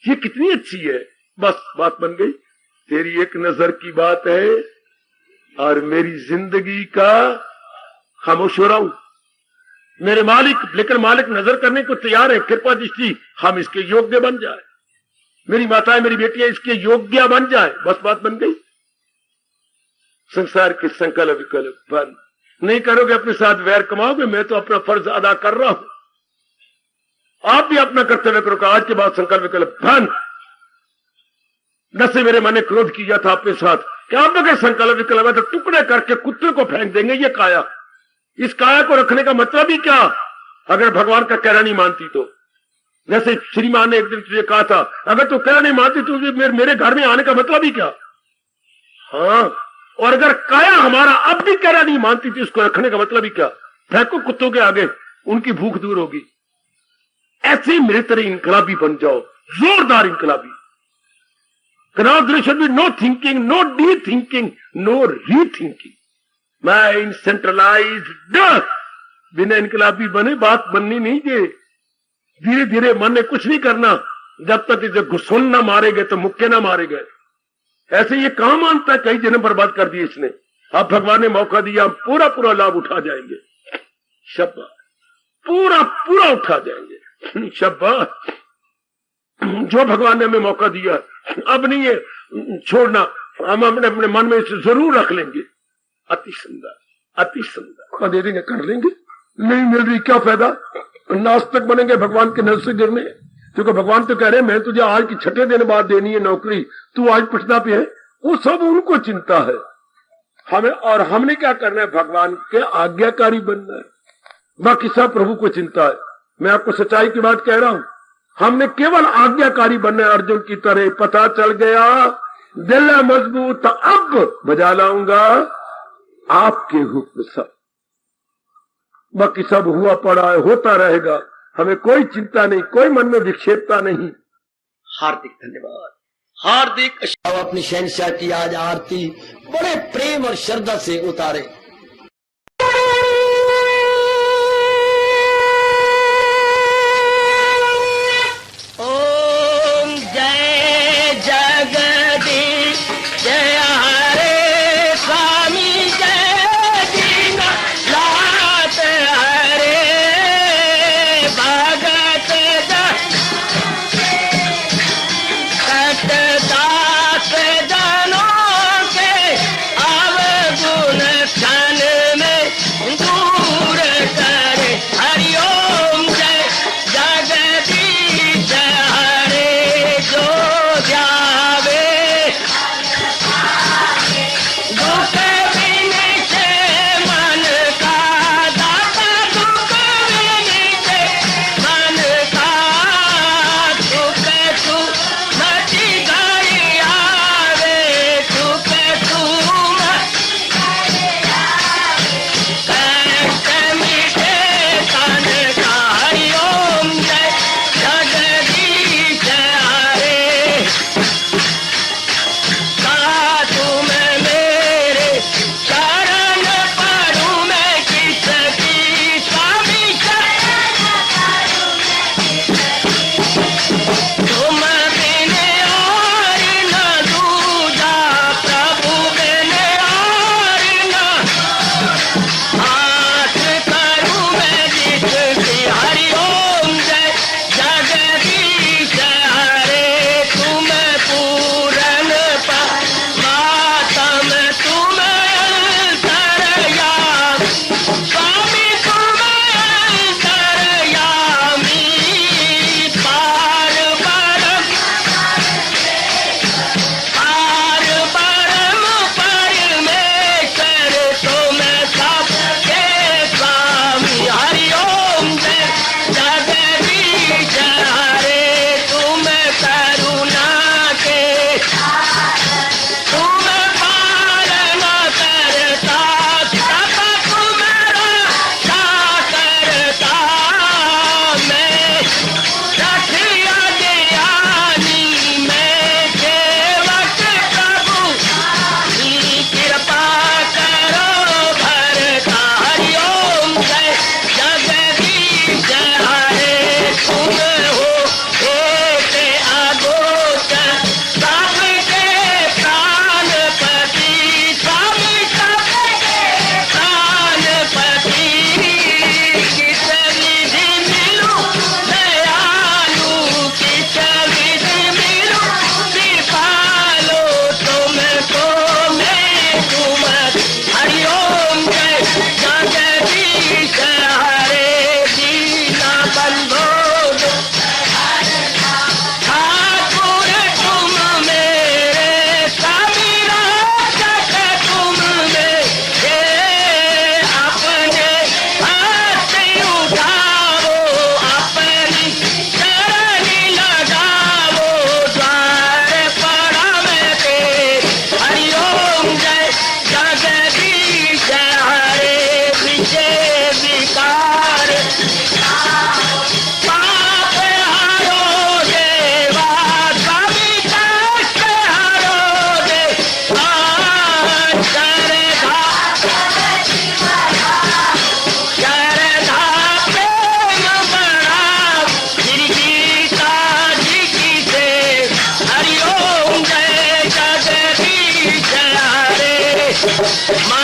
ये कितनी अच्छी है। बस बात बन गई। तेरी एक नजर की बात है और मेरी जिंदगी का खामोश हो रहा हूं। मेरे मालिक, लेकिन मालिक नजर करने को तैयार है, कृपा दृष्टि हम इसके योग्य बन जाए, मेरी माताएं मेरी बेटियां इसके योग्य बन जाए। बस बात बन गई। संसार के संकल्प विकल्प बंद नहीं करोगे, अपने साथ वैर कमाओगे। मैं तो अपना फर्ज अदा कर रहा हूं, आप भी अपना कर्तव्य करो। आज के बाद संकल्प विकल्प बंद। न से मेरे मन ने क्रोध किया था अपने साथ, क्या आप अगर संकल्प विकल्प है तो टुकड़े करके कुत्ते को फेंक देंगे। ये काया, इस काया को रखने का मतलब ही क्या, अगर भगवान का कहना नहीं मानती तो। जैसे श्रीमान ने एक दिन तुझे कहा था, अगर तू कहना नहीं मानती तो मेरे घर में आने का मतलब ही क्या। हाँ, और अगर काया हमारा अब भी कहना नहीं मानती थी, उसको रखने का मतलब ही क्या। फेंको कुत्तों के आगे, उनकी भूख दूर होगी। ऐसे मेरे तरह इनकलाबी बन जाओ, जोरदार इनकलाबी। Now there should be no thinking, no de-thinking, no rethinking. Mind centralized. बिना इनकलाबी बने बात बननी नहीं जे। धीरे धीरे मन ने कुछ नहीं करना, जब तक इसे घुसुन ना मारे गए तो मुक्के ना मारे गए। ऐसे ये कहां मानता है, कई जन्म बर्बाद कर दिए इसने। अब भगवान ने मौका दिया, हम पूरा पूरा लाभ उठा जाएंगे। शाबाश, पूरा पूरा उठा जाएंगे। शाबाश, जो भगवान ने हमें मौका दिया अब नहीं है छोड़ना, हम अपने अपने मन में इसे जरूर रख लेंगे। अति सुंदर, अति सुंदर। दे देंगे, कर लेंगे। नहीं मिल रही क्या फायदा, नास्तिक बनेंगे भगवान के नजर से गिरने। क्योंकि भगवान तो कह रहे हैं मैं तुझे आज की 6ठे दिन बाद देनी है नौकरी, तू आज पिछड़ा पे है। वो सब उनको चिंता है। हमें और हमने क्या करना है, भगवान के आज्ञाकारी बनना है। बाकी सब प्रभु को चिंता है। मैं आपको सच्चाई की बात कह रहा हूं, हमने केवल आज्ञाकारी बनना है। अर्जुन की तरह पता चल गया, दिल है मजबूत, अब बजा लाऊंगा आपके हुक्म सब। बाकी सब हुआ पड़ा है, होता रहेगा। हमें कोई चिंता नहीं, कोई मन में विक्षेपता नहीं। हार्दिक धन्यवाद, हार्दिक। अपनी शहंशाह की आज आरती बड़े प्रेम और श्रद्धा से उतारे। ओम जय जगदीश जय हरे स्वामी जय दीनानाथ हरे भगत दास जनों के अवगुण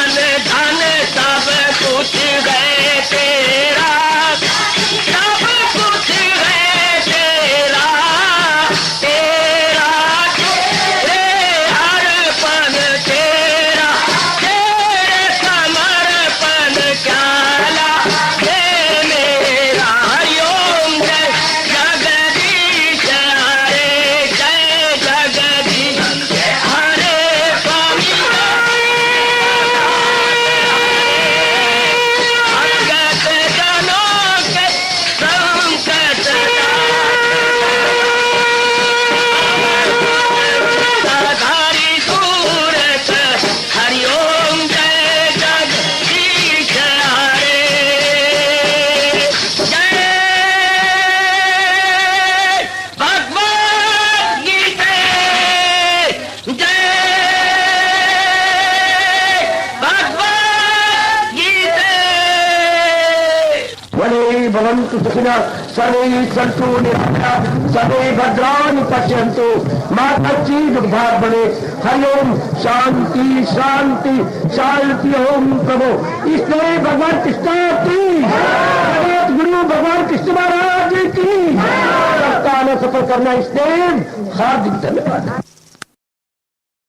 अन धन सब कुछ है तेरा, सब कुछ है तेरा, तेरा तेरे हर पल तेरा, तेरे समर्पण क्याला हे मेरा। हरिओम जय जगदीश हरे, जय जगदीश हरे स्वामी भगत जनों के संकट धारी सूरत। हरिओम जय जगदीश हरे, जय भगवद गीता, जय भगवद गीता। वने भवन्तु सुखिनः सर्वे सन्तु निरामयाः सर्वे भद्राणि पश्यन्तु मा कश्चित् दुर्भाग् भवेत्। हरिओम शांति शांति शांति। ओम प्रभु इसलिए भगवान कृष्ण की जगत गुरु भगवान कृष्ण महाराज की सफल करना इसलिए हार्दिक धन्यवाद।